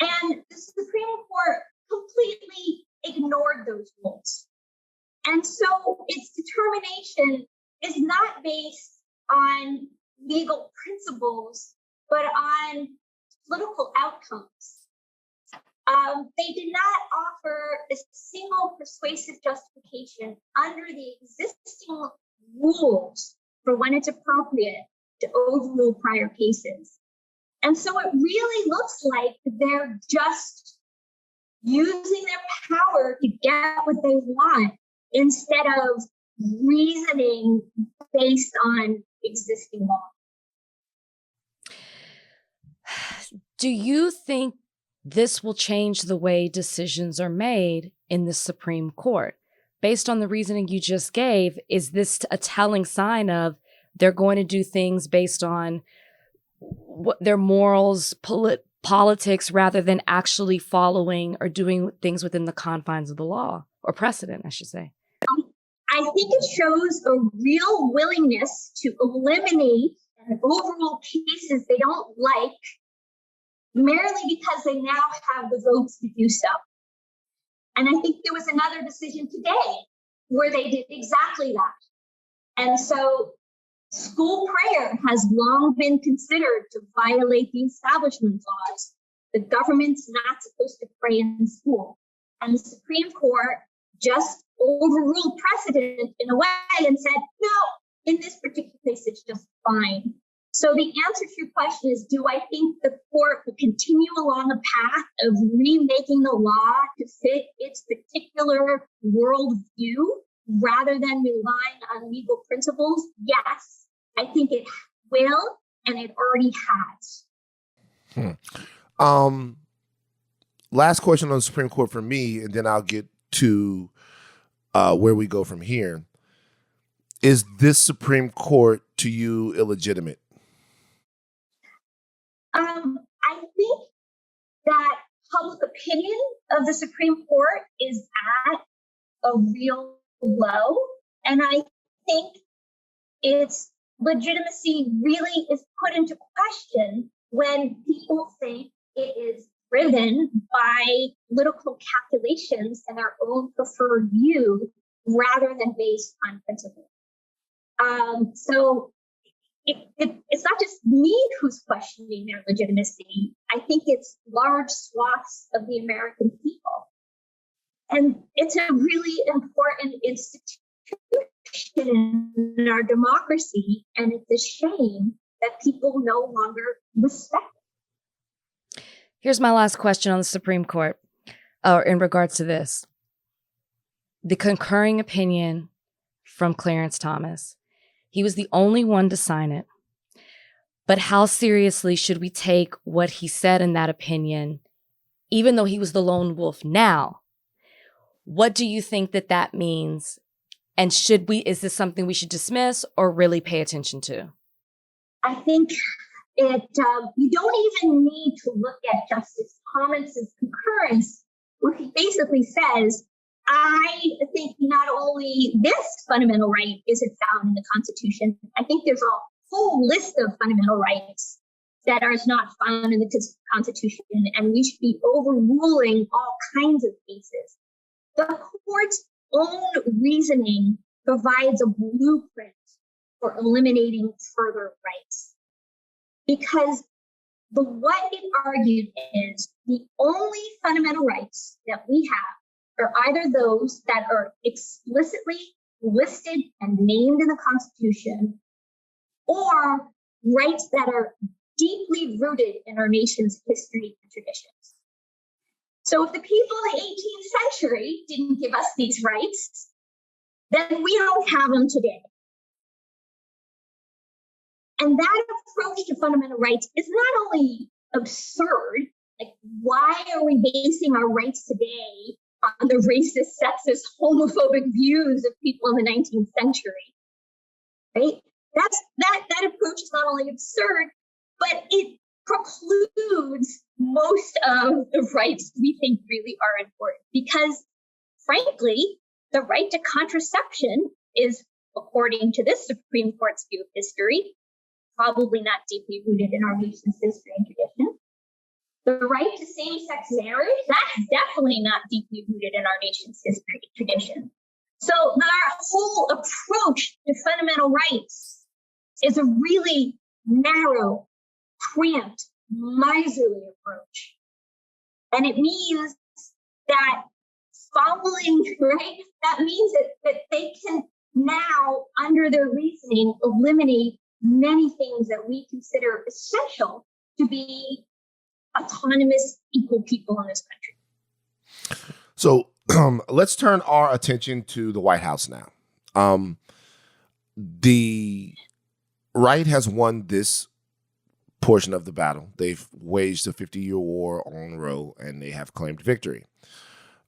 And the Supreme Court completely ignored those rules. And so its determination is not based on legal principles, but on political outcomes. They did not offer a single persuasive justification under the existing rules for when it's appropriate to overrule prior cases. And so it really looks like they're just using their power to get what they want instead of reasoning based on existing law. Do you think this will change the way decisions are made in the Supreme Court? Based on the reasoning you just gave, is this a telling sign of they're going to do things based on what their morals, politics, rather than actually following or doing things within the confines of the law, or precedent, I should say? I think it shows a real willingness to eliminate and overrule cases they don't like, merely because they now have the votes to do so. And I think there was another decision today where they did exactly that. And so school prayer has long been considered to violate the establishment clause. The government's not supposed to pray in school. And the Supreme Court just overruled precedent in a way and said, no, in this particular case, it's just fine. So the answer to your question is, do I think the court will continue along a path of remaking the law to fit its particular worldview rather than relying on legal principles? Yes, I think it will, and it already has. Last question on the Supreme Court for me, and then I'll get to where we go from here. Is this Supreme Court to you illegitimate? I think that public opinion of the Supreme Court is at a real low, and I think its legitimacy really is put into question when people think it is driven by political calculations and their own preferred view rather than based on principle. So it's not just me who's questioning their legitimacy. I think it's large swaths of the American people. And it's a really important institution in our democracy, and it's a shame that people no longer respect it. Here's my last question on the Supreme Court in regards to this. The concurring opinion from Clarence Thomas. He was the only one to sign it. But how seriously should we take what he said in that opinion, even though he was the lone wolf now? What do you think that means? And is this something we should dismiss or really pay attention to? I think you don't even need to look at Justice Thomas's concurrence, where he basically says, I think not only this fundamental right isn't found in the Constitution, I think there's a whole list of fundamental rights that are not found in the Constitution, and we should be overruling all kinds of cases. The court's own reasoning provides a blueprint for eliminating further rights. Because what it argued is the only fundamental rights that we have are either those that are explicitly listed and named in the Constitution, or rights that are deeply rooted in our nation's history and traditions. So if the people in the 18th century didn't give us these rights, then we don't have them today. And that approach to fundamental rights is not only absurd, like why are we basing our rights today on the racist, sexist, homophobic views of people in the 19th century, right? That approach is not only absurd, but it precludes most of the rights we think really are important. Because frankly, the right to contraception is, according to this Supreme Court's view of history, probably not deeply rooted in our nation's history and tradition. The right to same-sex marriage, that's definitely not deeply rooted in our nation's history and tradition. So our whole approach to fundamental rights is a really narrow, cramped, miserly approach. And it means that following, right, that means that they can now, under their reasoning, eliminate many things that we consider essential to be autonomous, equal people in this country. So let's turn our attention to the White House now. The right has won this portion of the battle. They've waged a 50-year war on Roe, and they have claimed victory.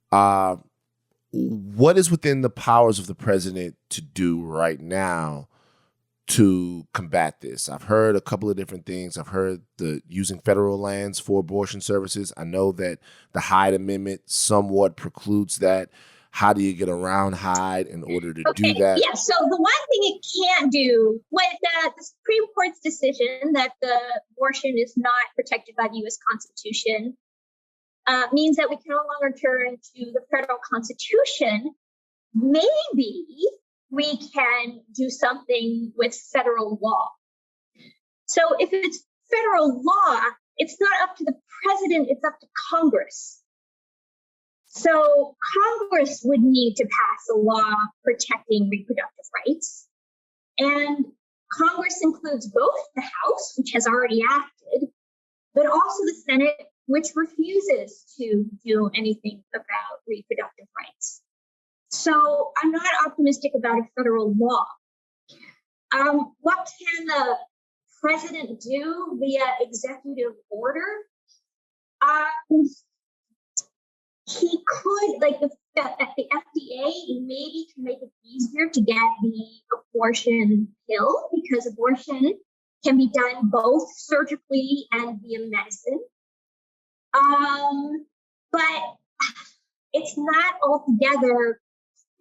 What is within the powers of the president to do right now to combat this? I've heard a couple of different things. I've heard the using federal lands for abortion services. I know that the Hyde Amendment somewhat precludes that. How do you get around Hyde in order to do that? Yeah, so the one thing it can't do, with the Supreme Court's decision that the abortion is not protected by the U.S. Constitution, means that we can no longer turn to the federal Constitution. Maybe we can do something with federal law. So if it's federal law, it's not up to the president, it's up to Congress. So Congress would need to pass a law protecting reproductive rights. And Congress includes both the House, which has already acted, but also the Senate, which refuses to do anything about reproductive rights. So I'm not optimistic about a federal law. What can the president do via executive order? He could, like the FDA, maybe can make it easier to get the abortion pill, because abortion can be done both surgically and via medicine. But it's not altogether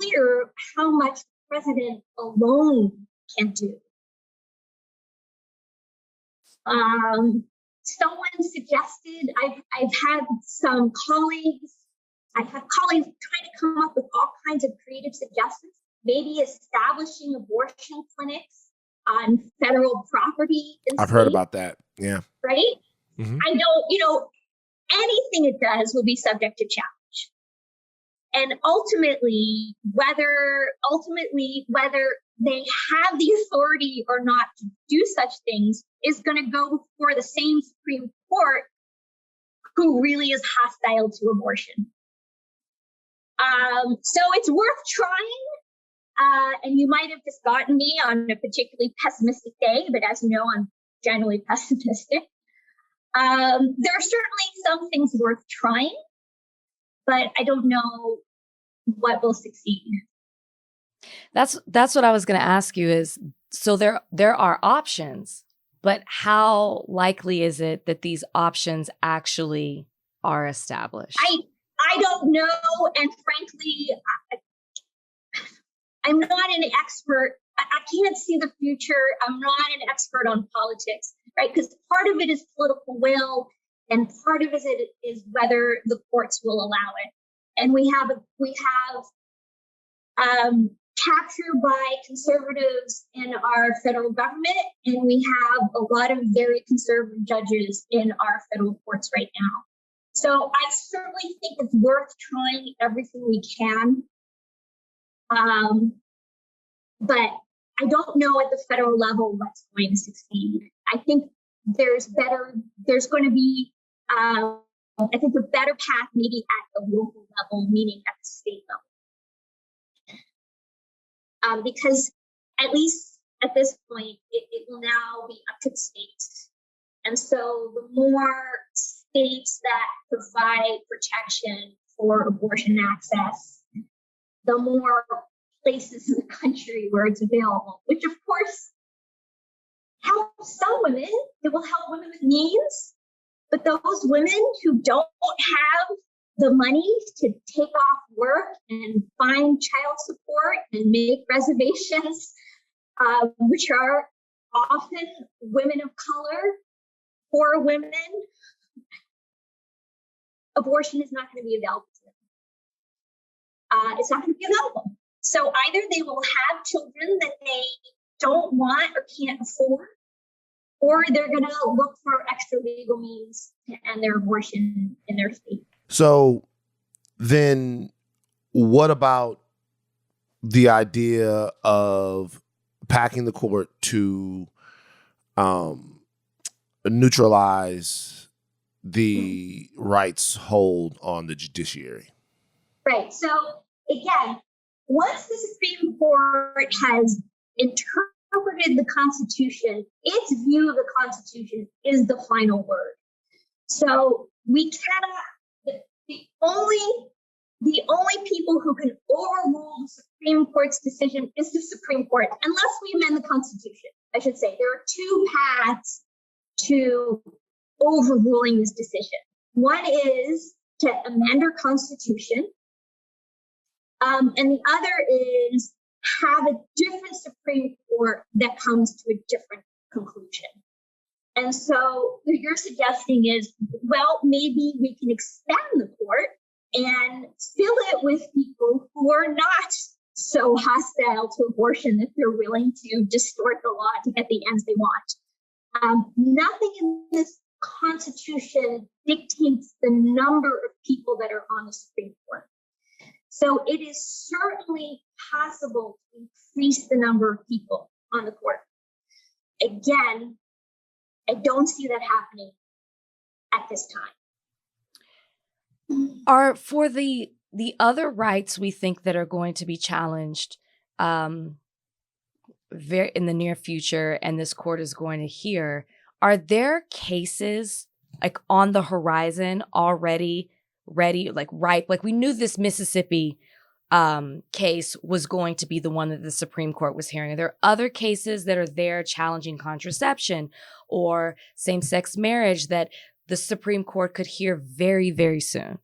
clear how much the president alone can do. Someone suggested, I've had some colleagues, I have colleagues trying to come up with all kinds of creative suggestions, maybe establishing abortion clinics on federal property. I've heard about that. Yeah. Right? Mm-hmm. I don't, anything it does will be subject to challenge. And ultimately, whether they have the authority or not to do such things is going to go before the same Supreme Court who really is hostile to abortion. So it's worth trying. and you might have just gotten me on a particularly pessimistic day, but as you know, I'm generally pessimistic. There are certainly some things worth trying, but I don't know what will succeed. That's what I was going to ask you is, so there are options, but how likely is it that these options actually are established? I don't know, and frankly, I'm not an expert. I can't see the future. I'm not an expert on politics, right? Because part of it is political will, and part of it is whether the courts will allow it. And we have capture by conservatives in our federal government, and we have a lot of very conservative judges in our federal courts right now. So I certainly think it's worth trying everything we can. But I don't know at the federal level what's going to succeed. I think there's going to be, I think the better path maybe at the local level, meaning at the state level. Because at least at this point, it will now be up to the states. And so the more states that provide protection for abortion access, the more places in the country where it's available, which of course helps some women. It will help women with means, but those women who don't have the money to take off work and find child support and make reservations, which are often women of color, poor women, abortion is not going to be available to them. It's not going to be available. So either they will have children that they don't want or can't afford, or they're going to look for extra legal means to end their abortion in their state. So then what about the idea of packing the court to neutralize the rights hold on the judiciary? Right. So again, once the Supreme Court has interpreted the Constitution, its view of the Constitution is the final word. So we cannot, the only people who can overrule the Supreme Court's decision is the Supreme Court, unless we amend the Constitution. I should say there are two paths to overruling this decision. One is to amend our Constitution, and the other is have a different Supreme Court that comes to a different conclusion. And so what you're suggesting is, well, maybe we can expand the court and fill it with people who are not so hostile to abortion that they're willing to distort the law to get the ends they want. Nothing in this Constitution dictates the number of people that are on the Supreme Court. So it is certainly possible to increase the number of people on the court. Again, I don't see that happening at this time. Are for the other rights we think that are going to be challenged very in the near future, and this court is going to hear, are there cases like on the horizon already ready, like ripe? Like we knew this Mississippi case was going to be the one that the Supreme Court was hearing. Are there other cases that are there challenging contraception or same-sex marriage that the Supreme Court could hear very, very soon?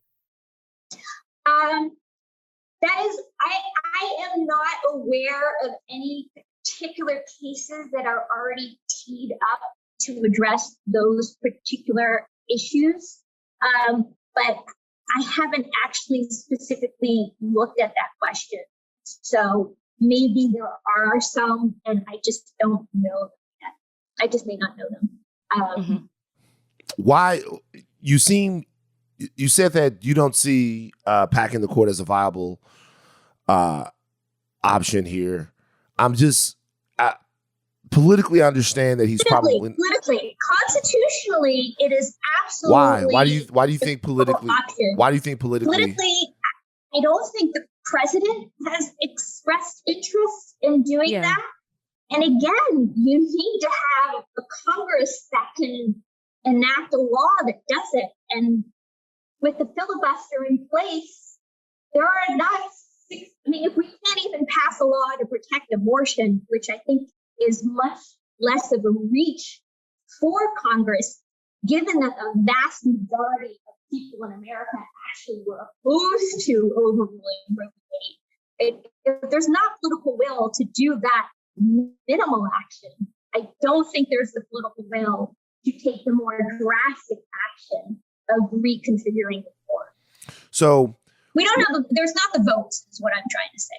That is, I am not aware of any particular cases that are already teed up to address those particular issues. But I haven't actually specifically looked at that question. So maybe there are some, and I just don't know them yet. I just may not know them. Why you said that you don't see packing the court as a viable option here. I'm just politically understand that he's politically, constitutionally, it is absolutely why do you think politically? option. Why do you think politically? Politically, I don't think the president has expressed interest in doing that. And again, you need to have a Congress that can enact a law that does it. And with the filibuster in place, there are not if we can't even pass a law to protect abortion, which I think is much less of a reach for Congress, given that the vast majority of people in America actually were opposed to overruling Roe v. Wade. If there's not political will to do that minimal action, I don't think there's the political will to take the more drastic action of reconfiguring the court. So we don't have there's not the votes, is what I'm trying to say.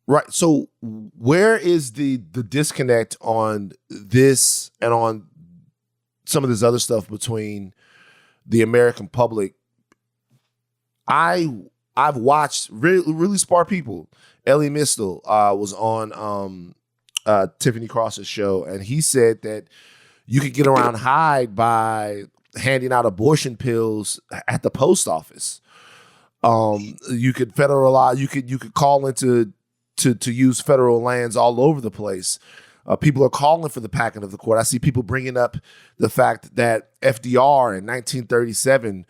Right. So where is the disconnect on this and on some of this other stuff between the American public? I've watched really smart people. Ellie Mistel was on Tiffany Cross's show, and he said that you could get around Hyde by handing out abortion pills at the post office. You could federalize. You could call into to use federal lands all over the place. People are calling for the packing of the court. I see people bringing up the fact that FDR in 1937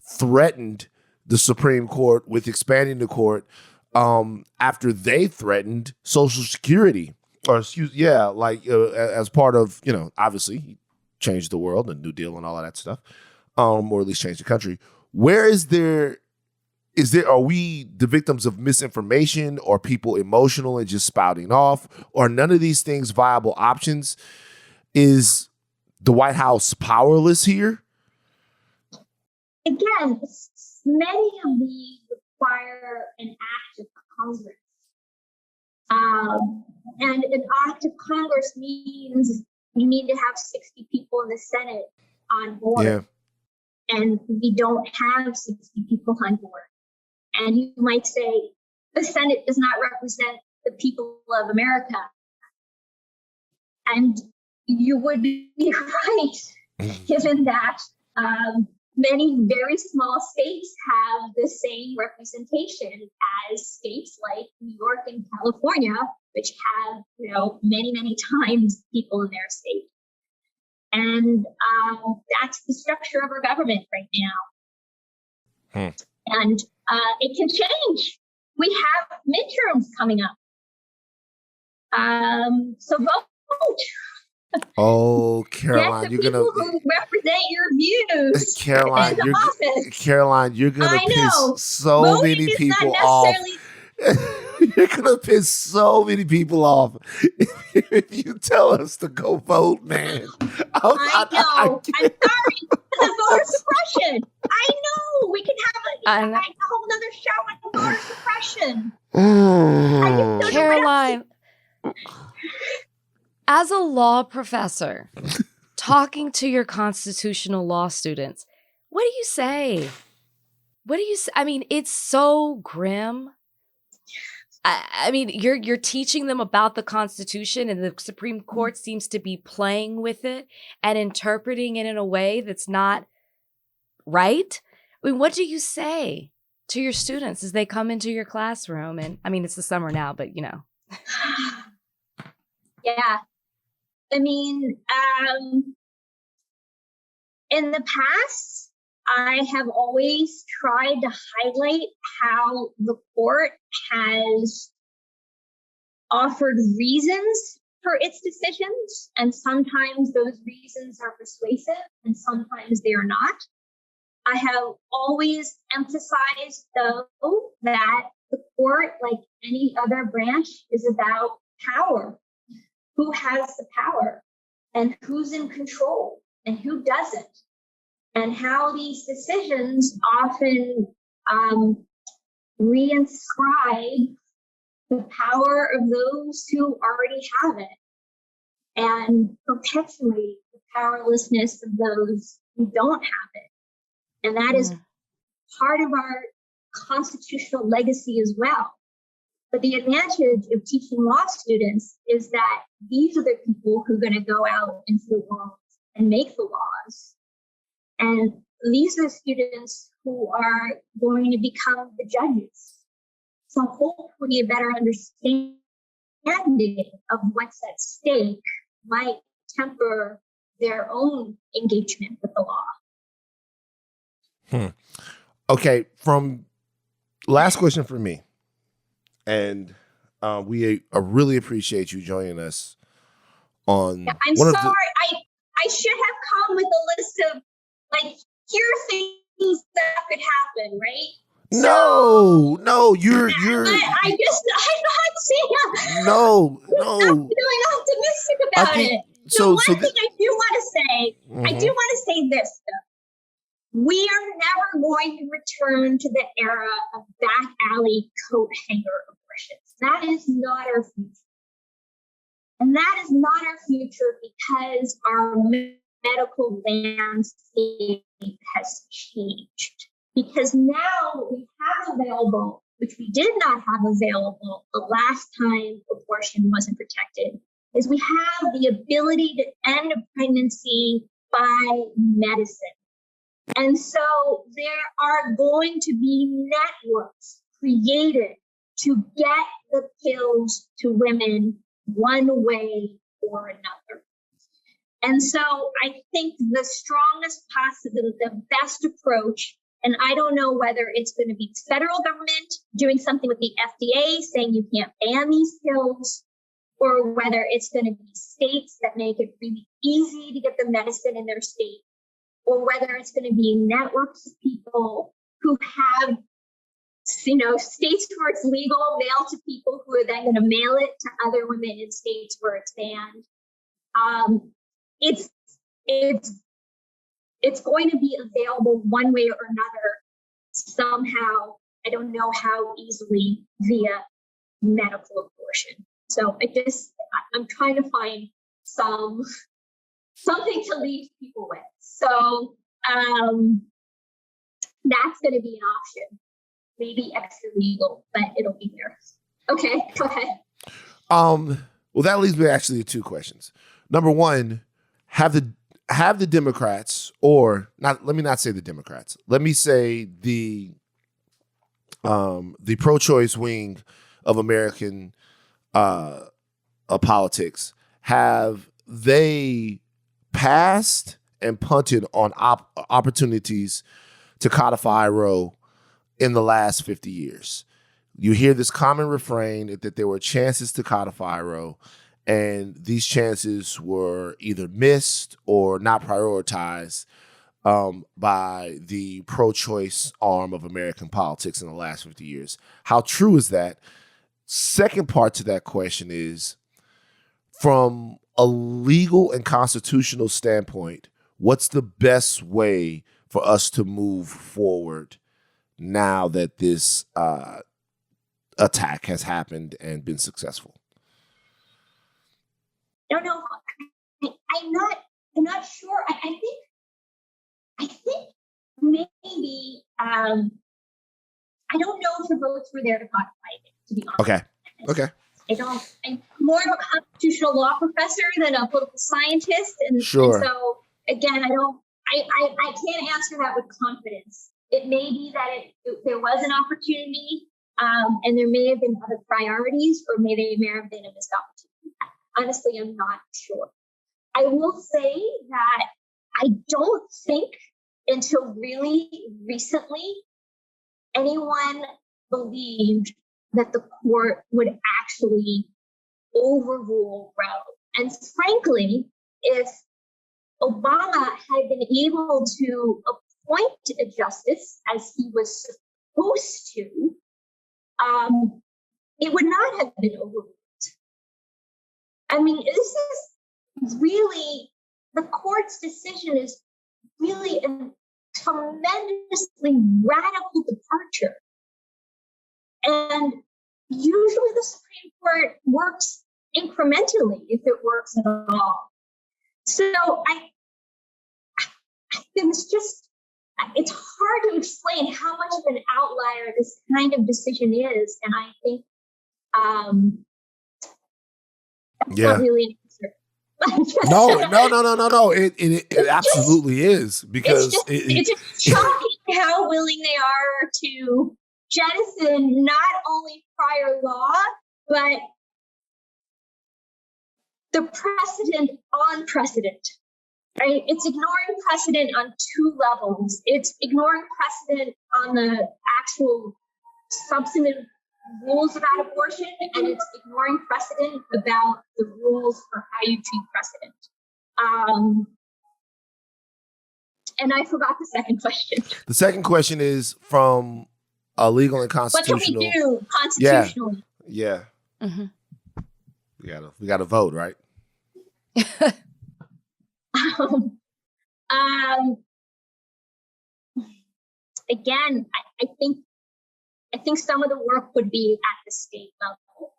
threatened the Supreme Court with expanding the court after they threatened Social Security, as part of, obviously he changed the world, the New Deal and all of that stuff, or at least changed the country. Are we the victims of misinformation, or people emotional and just spouting off, or none of these things viable options? Is the White House powerless here? Again, many of these require an act of Congress. And an act of Congress means you need to have 60 people in the Senate on board. Yeah. And we don't have 60 people on board. And you might say the Senate does not represent the people of America. And you would be right, given that many very small states have the same representation as states like New York and California, which have, many, many times people in their state. And that's the structure of our government right now. And it can change. We have midterms coming up. So vote. Oh, Caroline, you're gonna who represent your views. Caroline, you're gonna piss so Voting many is people not off. necessarily- You're gonna piss so many people off if you tell us to go vote, man. I know. I'm sorry. Voter suppression. I know. We can have a whole other show on voter suppression. Caroline, as a law professor, talking to your constitutional law students, what do you say? I mean, it's so grim. I mean, you're teaching them about the Constitution, and the Supreme Court seems to be playing with it and interpreting it in a way that's not right. I mean, what do you say to your students as they come into your classroom? And I mean, it's the summer now, but Yeah. I mean, in the past, I have always tried to highlight how the court has offered reasons for its decisions, and sometimes those reasons are persuasive and sometimes they are not. I have always emphasized, though, that the court, like any other branch, is about power. Who has the power and who's in control and who doesn't, and how these decisions often reinscribe the power of those who already have it and perpetuate the powerlessness of those who don't have it. And that is part of our constitutional legacy as well. But the advantage of teaching law students is that these are the people who are going to go out into the world and make the laws. And these are the students who are going to become the judges. so hopefully a better understanding of what's at stake might temper their own engagement with the law. Okay, from last question for me, and we really appreciate you joining us on. Yeah, I'm sorry, I should have come with a list of like, here are things that could happen, right? No, you're. I'm not saying. No. I'm feeling optimistic about it. So one thing I do want to say, I do want to say this though. We are never going to return to the era of back alley coat hanger abortions. That is not our future. And that is not our future because our medical landscape has changed. Because now what we have available, which we did not have available the last time abortion wasn't protected, is we have the ability to end a pregnancy by medicine. And so there are going to be networks created to get the pills to women one way or another. And so I think the strongest possible, the best approach, and I don't know whether it's going to be federal government doing something with the FDA saying you can't ban these pills, or whether it's going to be states that make it really easy to get the medicine in their state, or whether it's going to be networks of people who have, states where it's legal, mail to people who are then going to mail it to other women in states where it's banned. It's going to be available one way or another somehow. I don't know how easily via medical abortion. So I'm trying to find something to leave people with. So that's going to be an option. Maybe extra legal, but it'll be there. Okay, go ahead. Well, that leads me actually to two questions. Number one, have the Democrats, or not? Let me not say the Democrats. Let me say the pro-choice wing of American politics. Have they passed and punted on opportunities to codify Roe in the last 50 years? You hear this common refrain that there were chances to codify Roe, and these chances were either missed or not prioritized by the pro-choice arm of American politics in the last 50 years. How true is that? Second part to that question is, from a legal and constitutional standpoint, what's the best way for us to move forward now that this attack has happened and been successful? No, I'm not sure. I think maybe I don't know if the votes were there to codify it, to be honest. Okay. I'm more of a constitutional law professor than a political scientist, and so again, I can't answer that with confidence. It may be that there was an opportunity, and there may have been other priorities, or there may have been a missed opportunity. Honestly, I'm not sure. I will say that I don't think until really recently anyone believed that the court would actually overrule Roe. And frankly, if Obama had been able to appoint a justice as he was supposed to, it would not have been overruled. I mean, this is really, the court's decision is really a tremendously radical departure. And usually the Supreme Court works incrementally, if it works at all. So it's hard to explain how much of an outlier this kind of decision is. And I think that's not really an answer. No. It absolutely is, because it's just shocking how willing they are to jettison not only prior law, but the precedent on precedent, right? It's ignoring precedent on two levels. It's ignoring precedent on the actual substantive rules about abortion, and it's ignoring precedent about the rules for how you treat precedent. And I forgot the second question. The second question is from a legal and constitutional. What can we do constitutionally? Yeah. Mm-hmm. We gotta vote, right? Again, I think some of the work would be at the state level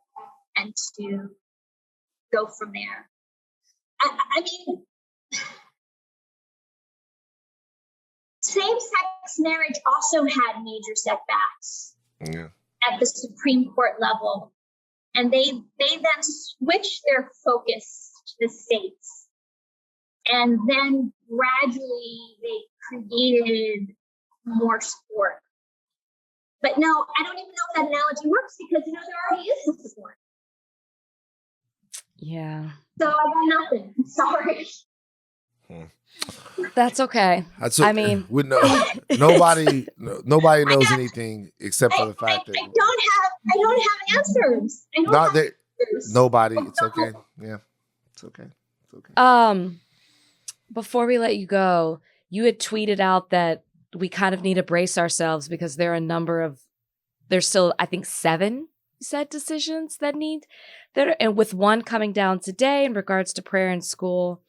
and to go from there. I mean, same-sex marriage also had major setbacks at the Supreme Court level, and they then switched their focus to the states, and then gradually they created more support. But no, I don't even know if that analogy works because there already is the support. Yeah. So I got nothing. I'm sorry. That's okay. I mean, nobody knows anything except for the fact that I don't have answers. Nobody. It's okay. Yeah, it's okay. It's okay. Before we let you go, you had tweeted out that we kind of need to brace ourselves because there are there's still, I think, 7 set decisions and with one coming down today in regards to prayer in school.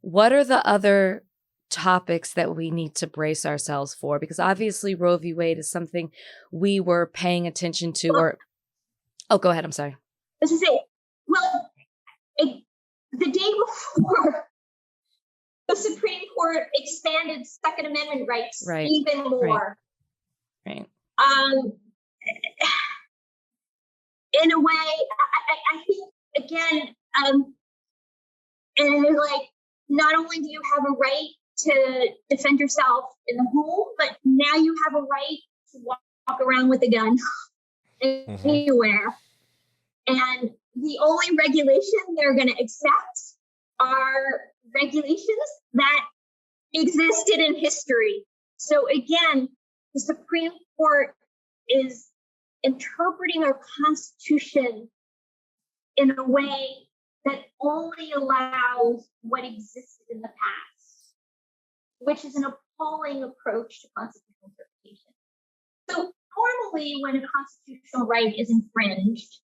What are the other topics that we need to brace ourselves for? Because obviously Roe v. Wade is something we were paying attention to go ahead. I'm sorry. This is it. Well, the day before the Supreme Court expanded Second Amendment rights even more. Right. In a way, I think, again, and like, not only do you have a right to defend yourself in the home, but now you have a right to walk around with a gun anywhere. And the only regulation they're going to accept are regulations that existed in history. So again, the Supreme Court is interpreting our Constitution in a way that only allows what existed in the past, which is an appalling approach to constitutional interpretation. So normally when a constitutional right is infringed,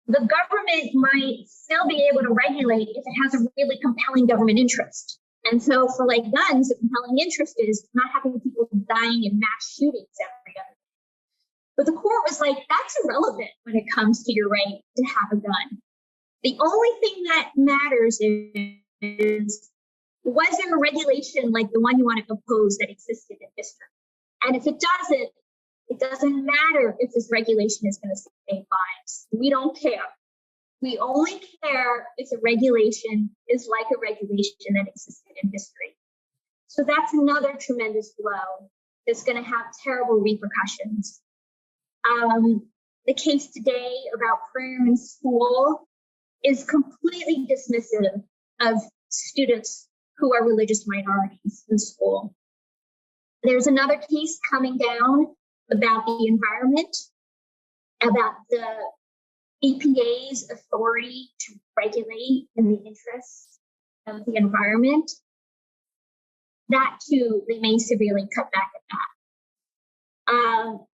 the government might still be able to regulate if it has a really compelling government interest. And so for like guns, the compelling interest is not having people dying in mass shootings every other day. But the court was like, that's irrelevant when it comes to your right to have a gun. The only thing that matters is, was there a regulation like the one you want to oppose that existed in history? And if it doesn't matter if this regulation is going to save lives. We don't care. We only care if the regulation is like a regulation that existed in history. So that's another tremendous blow that's going to have terrible repercussions. The case today about prayer in school is completely dismissive of students who are religious minorities in school. There's another case coming down about the environment, about the EPA's authority to regulate in the interests of the environment. That too, they may severely cut back at that.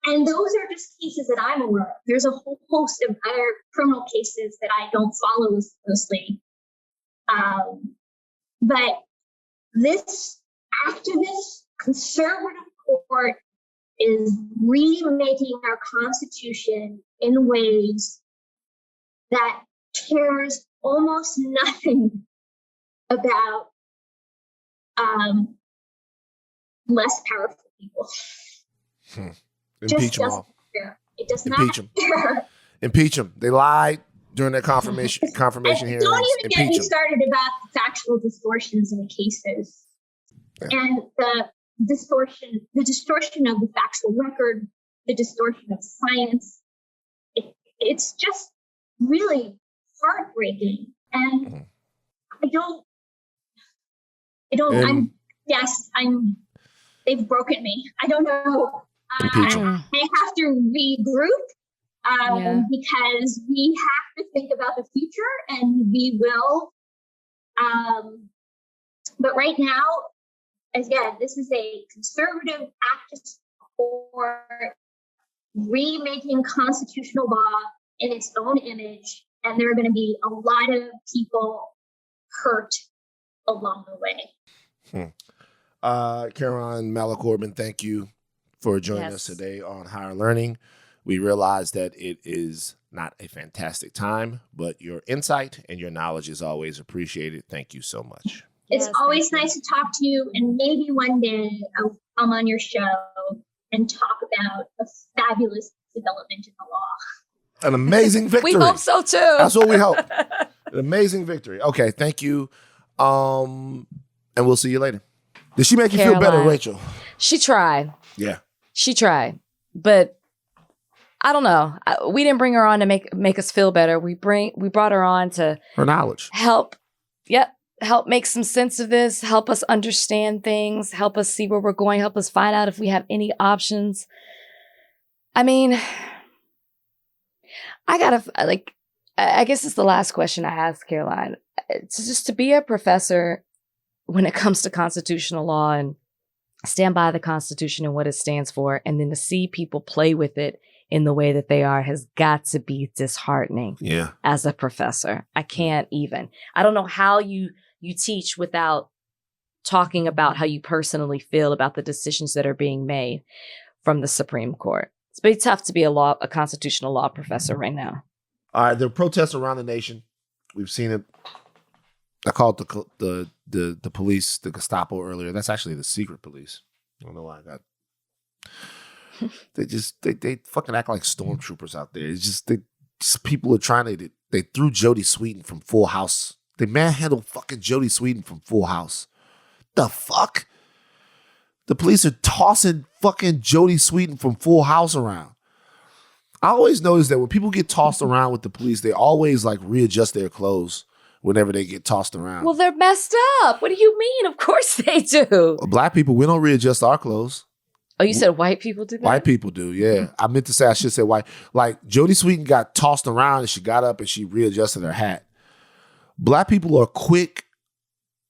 And those are just cases that I'm aware of. There's a whole host of other criminal cases that I don't follow as closely. But this activist conservative court is remaking our Constitution in ways that cares almost nothing about less powerful people. Impeach them all. It does not care. Impeach them. They lied during their confirmation hearings. Don't even get me started about the factual distortions in the cases. And the distortion of the factual record, the distortion of science. It's just really heartbreaking. And they've broken me. I don't know. I have to regroup because we have to think about the future, and we will. But right now, again, this is a conservative activist for remaking constitutional law in its own image, and there are going to be a lot of people hurt along the way. Caroline Mala Corbin, thank you for joining us today on Higher Learning. We realize that it is not a fantastic time, but your insight and your knowledge is always appreciated. Thank you so much. It's always nice to talk to you, and maybe one day I'll come on your show and talk about a fabulous development in the law. An amazing victory. We hope so too. That's what we hope. An amazing victory. Okay, thank you. And we'll see you later. Did she make you feel better, Rachel? She tried. Yeah. She tried. But I don't know. We didn't bring her on to make us feel better. We brought her on to her knowledge. Help make some sense of this, help us understand things, help us see where we're going, help us find out if we have any options. I mean, I guess it's the last question I asked Caroline. It's just to be a professor when it comes to constitutional law and stand by the Constitution and what it stands for, and then to see people play with it in the way that they are has got to be disheartening. Yeah. As a professor. I can't even. I don't know how you teach without talking about how you personally feel about the decisions that are being made from the Supreme Court. It's pretty tough to be a constitutional law professor right now. All right, there are protests around the nation. We've seen it. I called the police, the Gestapo earlier. That's actually the secret police. I don't know why I got. They fucking act like stormtroopers out there. It's just people are trying to. They threw Jodie Sweetin from Full House. They manhandled fucking Jodie Sweetin from Full House. The fuck? The police are tossing fucking Jodie Sweetin from Full House around. I always notice that when people get tossed around with the police, they always like readjust their clothes whenever they get tossed around. Well, they're messed up. What do you mean? Of course they do. Black people, we don't readjust our clothes. Oh, you said white people do that? White people do, yeah. I meant to say, I should say white. Like, Jodie Sweetin got tossed around and she got up and she readjusted her hat. Black people are quick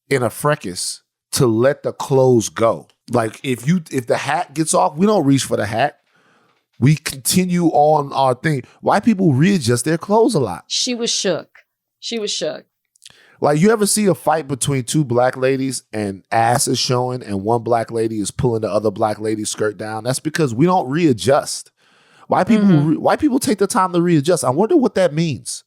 in a fracas to let the clothes go. Like, if the hat gets off, we don't reach for the hat. We continue on our thing. White people readjust their clothes a lot. She was shook. Like, you ever see a fight between two black ladies and ass is showing and one black lady is pulling the other black lady's skirt down? That's because we don't readjust. White people take the time to readjust. I wonder what that means.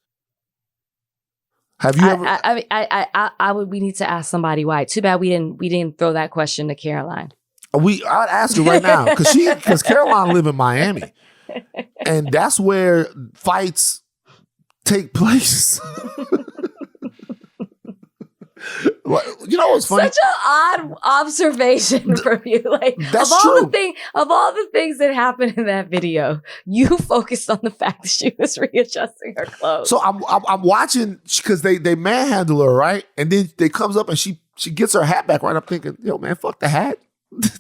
Have you ever? We need to ask somebody why. Too bad we didn't throw that question to Caroline. I'd ask her right now because Caroline live in Miami, and that's where fights take place. You know what's funny? Such an odd observation from you. Like, that's true. Of all the things that happened in that video, you focused on the fact that she was readjusting her clothes. So I'm watching because they manhandle her, right? And then they comes up and she gets her hat back right. I'm thinking, yo, man, fuck the hat.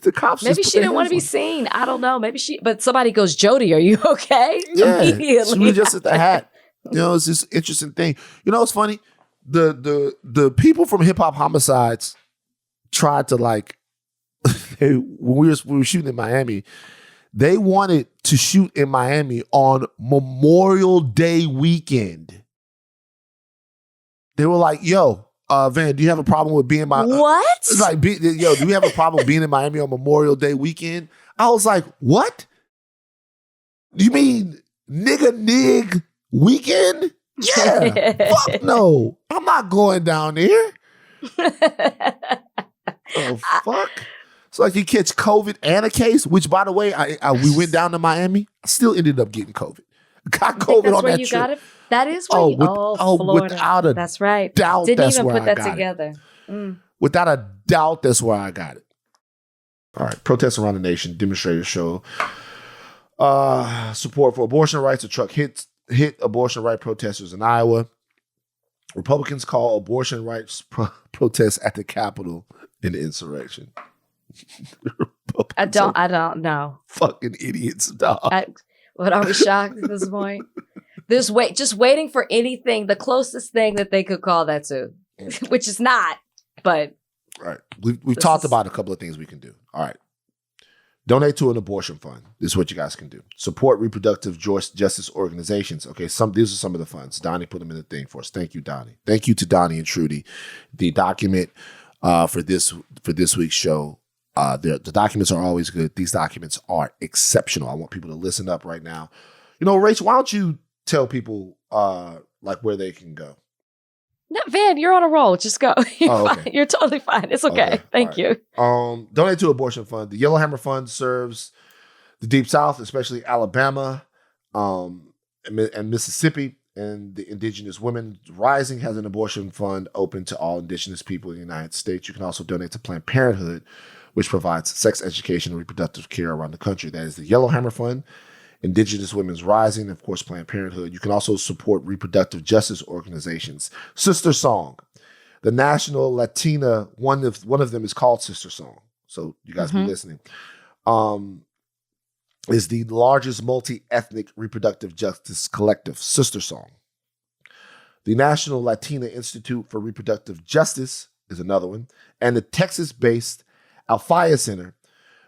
The cops. Maybe she didn't want to be seen. I don't know. But somebody goes, Jodie, are you okay? Yeah, immediately. she readjusted the hat. You know, it's this interesting thing. You know, what's funny? The people from Hip Hop Homicides tried to when we were shooting in Miami, they wanted to shoot in Miami on Memorial Day weekend. They were like, yo, Van, do you have a problem with being what? It's like, yo, do we have a problem being in Miami on Memorial Day weekend? I was like, what? You mean nig weekend? Yeah, fuck no. I'm not going down there. Oh, fuck. So I can catch COVID and a case, which, by the way, we went down to Miami. I still ended up getting COVID. Got COVID on that trip. Got it? That is where Florida. Without a that's right. doubt, Didn't that's even where put I that got together. It. Without a doubt, that's where I got it. All right. Protests around the nation. Demonstrators show Support for abortion rights. A truck hit abortion right protesters in Iowa. Republicans call abortion rights protests at the Capitol an insurrection. I don't know. Fucking idiots, dog. What are we shocked at this point? Just waiting for anything, the closest thing that they could call that to, which is not, but. Right. We've talked about a couple of things we can do. All right. Donate to an abortion fund. This is what you guys can do. Support reproductive justice organizations. Okay, these are some of the funds. Donnie put them in the thing for us. Thank you, Donnie. Thank you to Donnie and Trudy. The document for this week's show, the documents are always good. These documents are exceptional. I want people to listen up right now. You know, Rach, why don't you tell people where they can go? No, Van, you're on a roll. Just go. You're okay. fine. You're totally fine. It's okay. Thank you. Donate to Abortion Fund. The Yellowhammer Fund serves the Deep South, especially Alabama and Mississippi, and the Indigenous Women Rising has an abortion fund open to all Indigenous people in the United States. You can also donate to Planned Parenthood, which provides sex education and reproductive care around the country. That is the Yellowhammer Fund, Indigenous Women's Rising, and of course, Planned Parenthood. You can also support reproductive justice organizations. Sister Song, the National Latina, one of them is called Sister Song. So you guys be listening. Is the largest multi-ethnic reproductive justice collective, Sister Song. The National Latina Institute for Reproductive Justice is another one. And the Texas-based Alphaya Center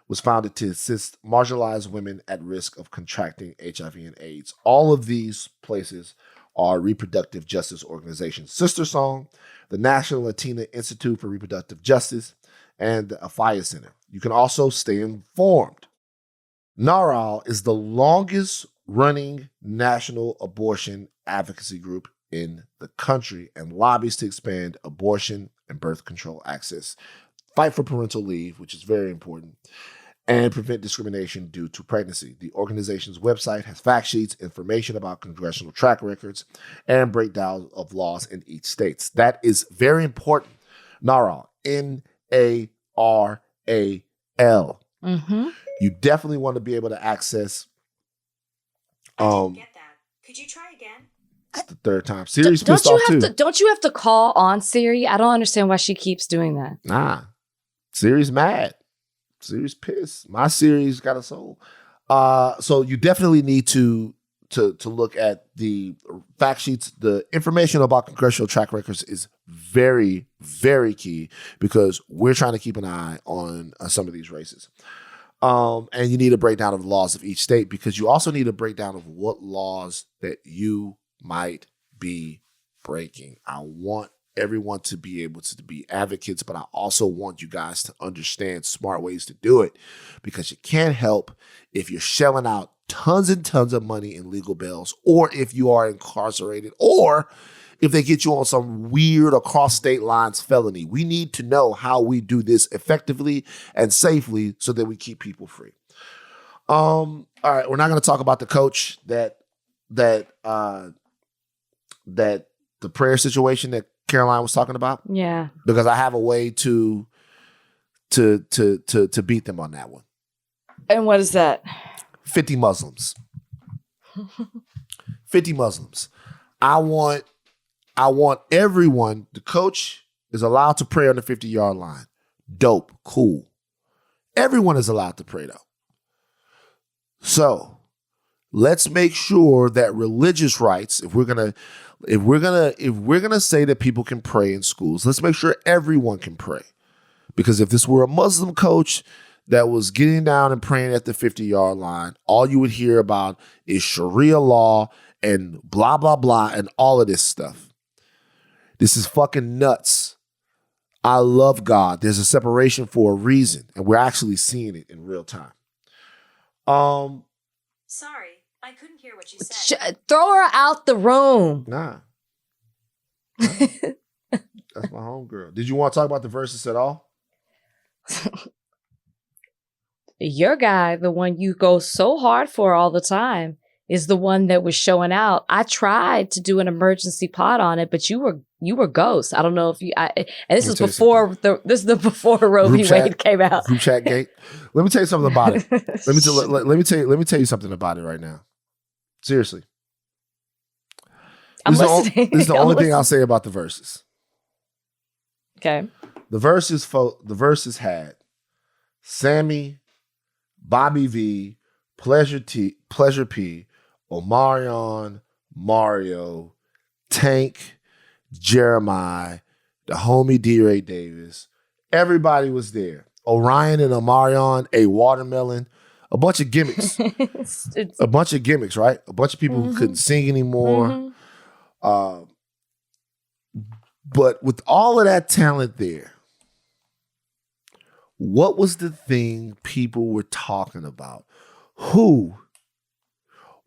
was founded to assist marginalized women at risk of contracting HIV and AIDS. All of these places are reproductive justice organizations. Sister Song, the National Latina Institute for Reproductive Justice, and the Alphaya Center. You can also stay informed. NARAL is the longest running national abortion advocacy group in the country and lobbies to expand abortion and birth control access, fight for parental leave, which is very important, and prevent discrimination due to pregnancy. The organization's website has fact sheets, information about congressional track records, and breakdown of laws in each state. That is very important. NARAL, NARAL. You definitely want to be able to access. I didn't get that. Could you try again? It's the third time. Siri's pissed off too. Don't you have to call on Siri? I don't understand why she keeps doing that. Nah, Siri's mad. Siri's pissed. My Siri's got a soul. So you definitely need to look at the fact sheets. The information about congressional track records is very, very key because we're trying to keep an eye on some of these races. And you need a breakdown of the laws of each state because you also need a breakdown of what laws that you might be breaking. I want everyone to be able to be advocates, but I also want you guys to understand smart ways to do it because you can't help if you're shelling out tons and tons of money in legal bills or if you are incarcerated or if they get you on some weird across state lines felony. We need to know how we do this effectively and safely so that we keep people free. All right, we're not going to talk about the coach that the prayer situation that Caroline was talking about. Yeah. Because I have a way to beat them on that one. And what is that? 50 Muslims. 50 Muslims. I want everyone, the coach is allowed to pray on the 50-yard line. Dope. Cool. Everyone is allowed to pray though. So let's make sure that religious rights, if we're gonna say that people can pray in schools, let's make sure everyone can pray. Because if this were a Muslim coach that was getting down and praying at the 50-yard line, all you would hear about is Sharia law and blah, blah, blah, and all of this stuff. This is fucking nuts. I love God. There's a separation for a reason, and we're actually seeing it in real time. Sorry, I couldn't hear what you said. Throw her out the room. Nah. That's my homegirl. Did you want to talk about the verses at all? Your guy, the one you go so hard for all the time, is the one that was showing out. I tried to do an emergency pod on it, but you you were ghost. I don't know if you. And this is tell you before before Roe v. Wade came out. Group chat gate. Let me tell you something about it. Let me tell you something about it right now. Seriously. I'm listening. This is the only thing I'll say about the verses. Okay. The verses had Sammy, Bobby V, Pleasure P, Omarion, Mario, Tank, Jeremiah, the homie D-Ray Davis. Everybody was there. Orion and Omarion, a watermelon, a bunch of gimmicks. A bunch of gimmicks, right? A bunch of people who couldn't sing anymore. But with all of that talent there, what was the thing people were talking about? Who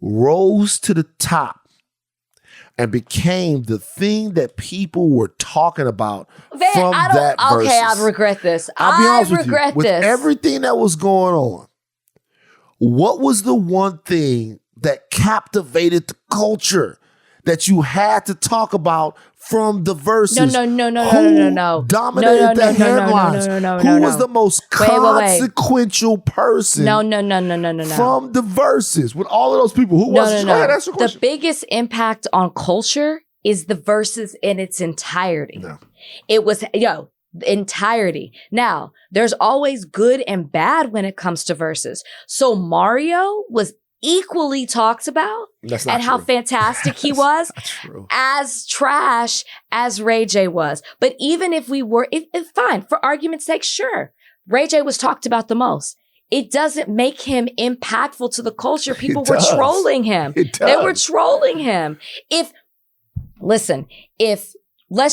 rose to the top and became the thing that people were talking about from that versus? Okay, I regret this. I'll be honest with you. Regret With this. everything that was going on, what was the one thing that captivated the culture that you had to talk about from the verses? No. Who dominated the headlines? Who was the most consequential person? No. From the verses with all of those people. Who was it? Go ahead, ask the question. The biggest impact on culture is the verses in its entirety. No. It was, entirety. Now, there's always good and bad when it comes to verses. So Mario was equally talked about and how fantastic he was, as trash as Ray J was. But even if we were, fine, for argument's sake, sure, Ray J was talked about the most. It doesn't make him impactful to the culture. People were trolling him. They were trolling him. If let's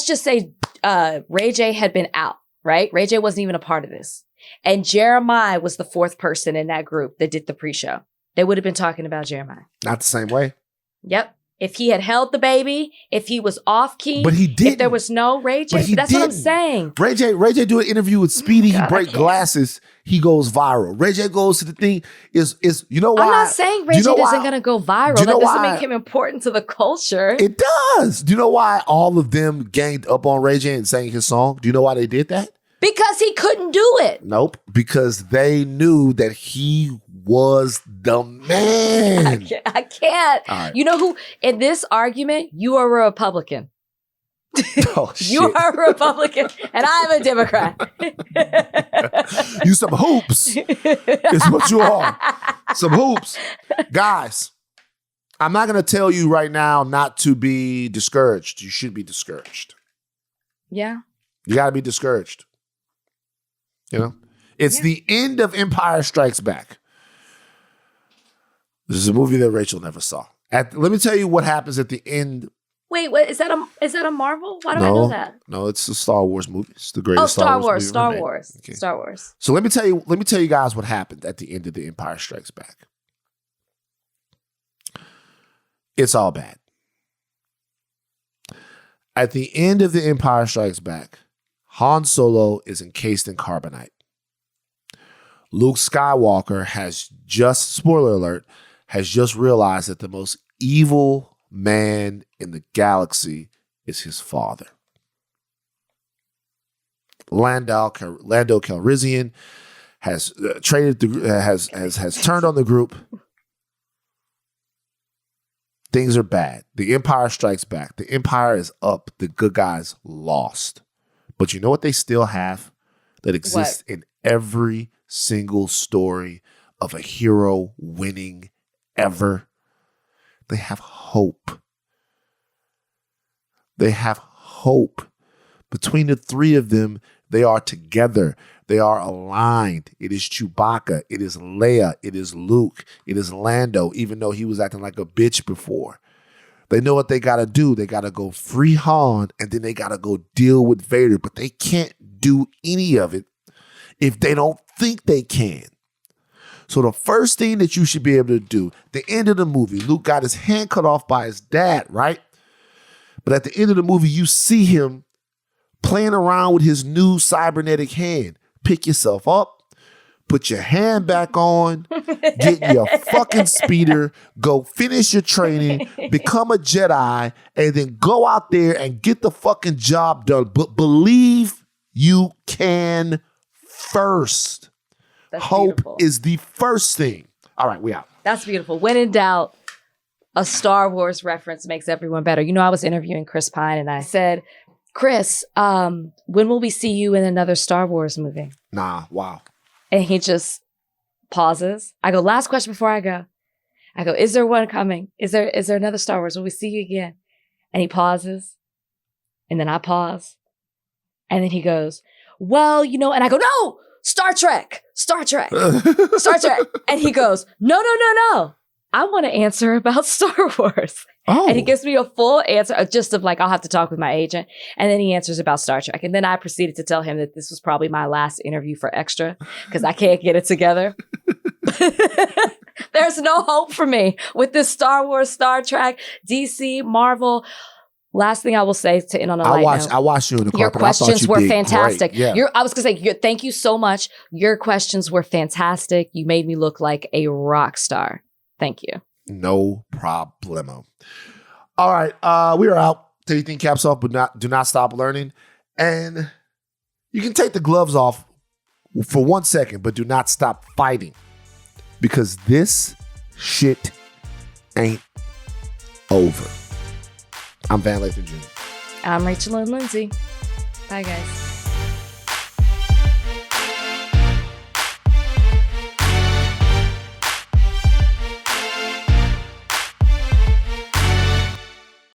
just say Ray J had been out, right? Ray J wasn't even a part of this. And Jeremiah was the fourth person in that group that did the pre-show. They would have been talking about Jeremiah. Not the same way. Yep. If he had held the baby, if he was off key, but he didn't. If there was no Ray J, that's what I'm saying. Ray J do an interview with Speedy. He break glasses. He goes viral. Ray J goes to the thing. Is you know why? I'm not saying Ray J isn't going to go viral. That doesn't make him important to the culture. It does. Do you know why all of them ganged up on Ray J and sang his song? Do you know why they did that? Because he couldn't do it. Nope. Because they knew that he was the man. I can't. Right. You know who, in this argument, you are a Republican. Oh, shit. You are a Republican and I'm a Democrat. You some hoops is what you are. Some hoops. Guys, I'm not going to tell you right now not to be discouraged. You should be discouraged. Yeah. You got to be discouraged. You know? It's the end of Empire Strikes Back. This is a movie that Rachel never saw. Let me tell you what happens at the end. Wait, what is that a Marvel? Why do I know that? No, it's a Star Wars movie. It's the greatest Star Wars. Okay. Star Wars. So let me tell you guys what happened at the end of The Empire Strikes Back. It's all bad. At the end of The Empire Strikes Back, Han Solo is encased in carbonite. Luke Skywalker has just, spoiler alert, has just realized that the most evil man in the galaxy is his father. Lando Calrissian has has turned on the group. Things are bad. The Empire Strikes Back. The Empire is up. The good guys lost. But you know what they still have that exists in every single story of a hero winning ever? They have hope. They have hope. Between the three of them, they are together. They are aligned. It is Chewbacca. It is Leia. It is Luke. It is Lando, even though he was acting like a bitch before. They know what they got to do. They got to go free Han, and then they got to go deal with Vader. But they can't do any of it if they don't think they can. So the first thing that you should be able to do, the end of the movie, Luke got his hand cut off by his dad, right? But at the end of the movie, you see him playing around with his new cybernetic hand. Pick yourself up, put your hand back on, get your fucking speeder, go finish your training, become a Jedi, and then go out there and get the fucking job done. But believe you can first. That's Hope beautiful. is the first thing. All right, we out. That's beautiful. When in doubt, a Star Wars reference makes everyone better. You know, I was interviewing Chris Pine and I said, Chris, when will we see you in another Star Wars movie? Nah, wow. And he just pauses. I go, last question before I go. I go, is there one coming? Is there another Star Wars? Will we see you again? And he pauses. And then I pause. And then he goes, well, you know, and I go, no, Star Trek. And he goes, no. I want to answer about Star Wars. Oh. And he gives me a full answer, just of like, I'll have to talk with my agent. And then he answers about Star Trek. And then I proceeded to tell him that this was probably my last interview for Extra because I can't get it together. There's no hope for me with this Star Wars, Star Trek, DC, Marvel. Last thing I will say to end on a light note. I watched you in the car. Your questions were fantastic. Yeah. I was going to say, thank you so much. Your questions were fantastic. You made me look like a rock star. Thank you. No problemo. All right, we are out. Take your thinking caps off, but do not stop learning. And you can take the gloves off for 1 second, but do not stop fighting. Because this shit ain't over. I'm Van Lathan Jr. I'm Rachel and Lindsay. Bye, guys.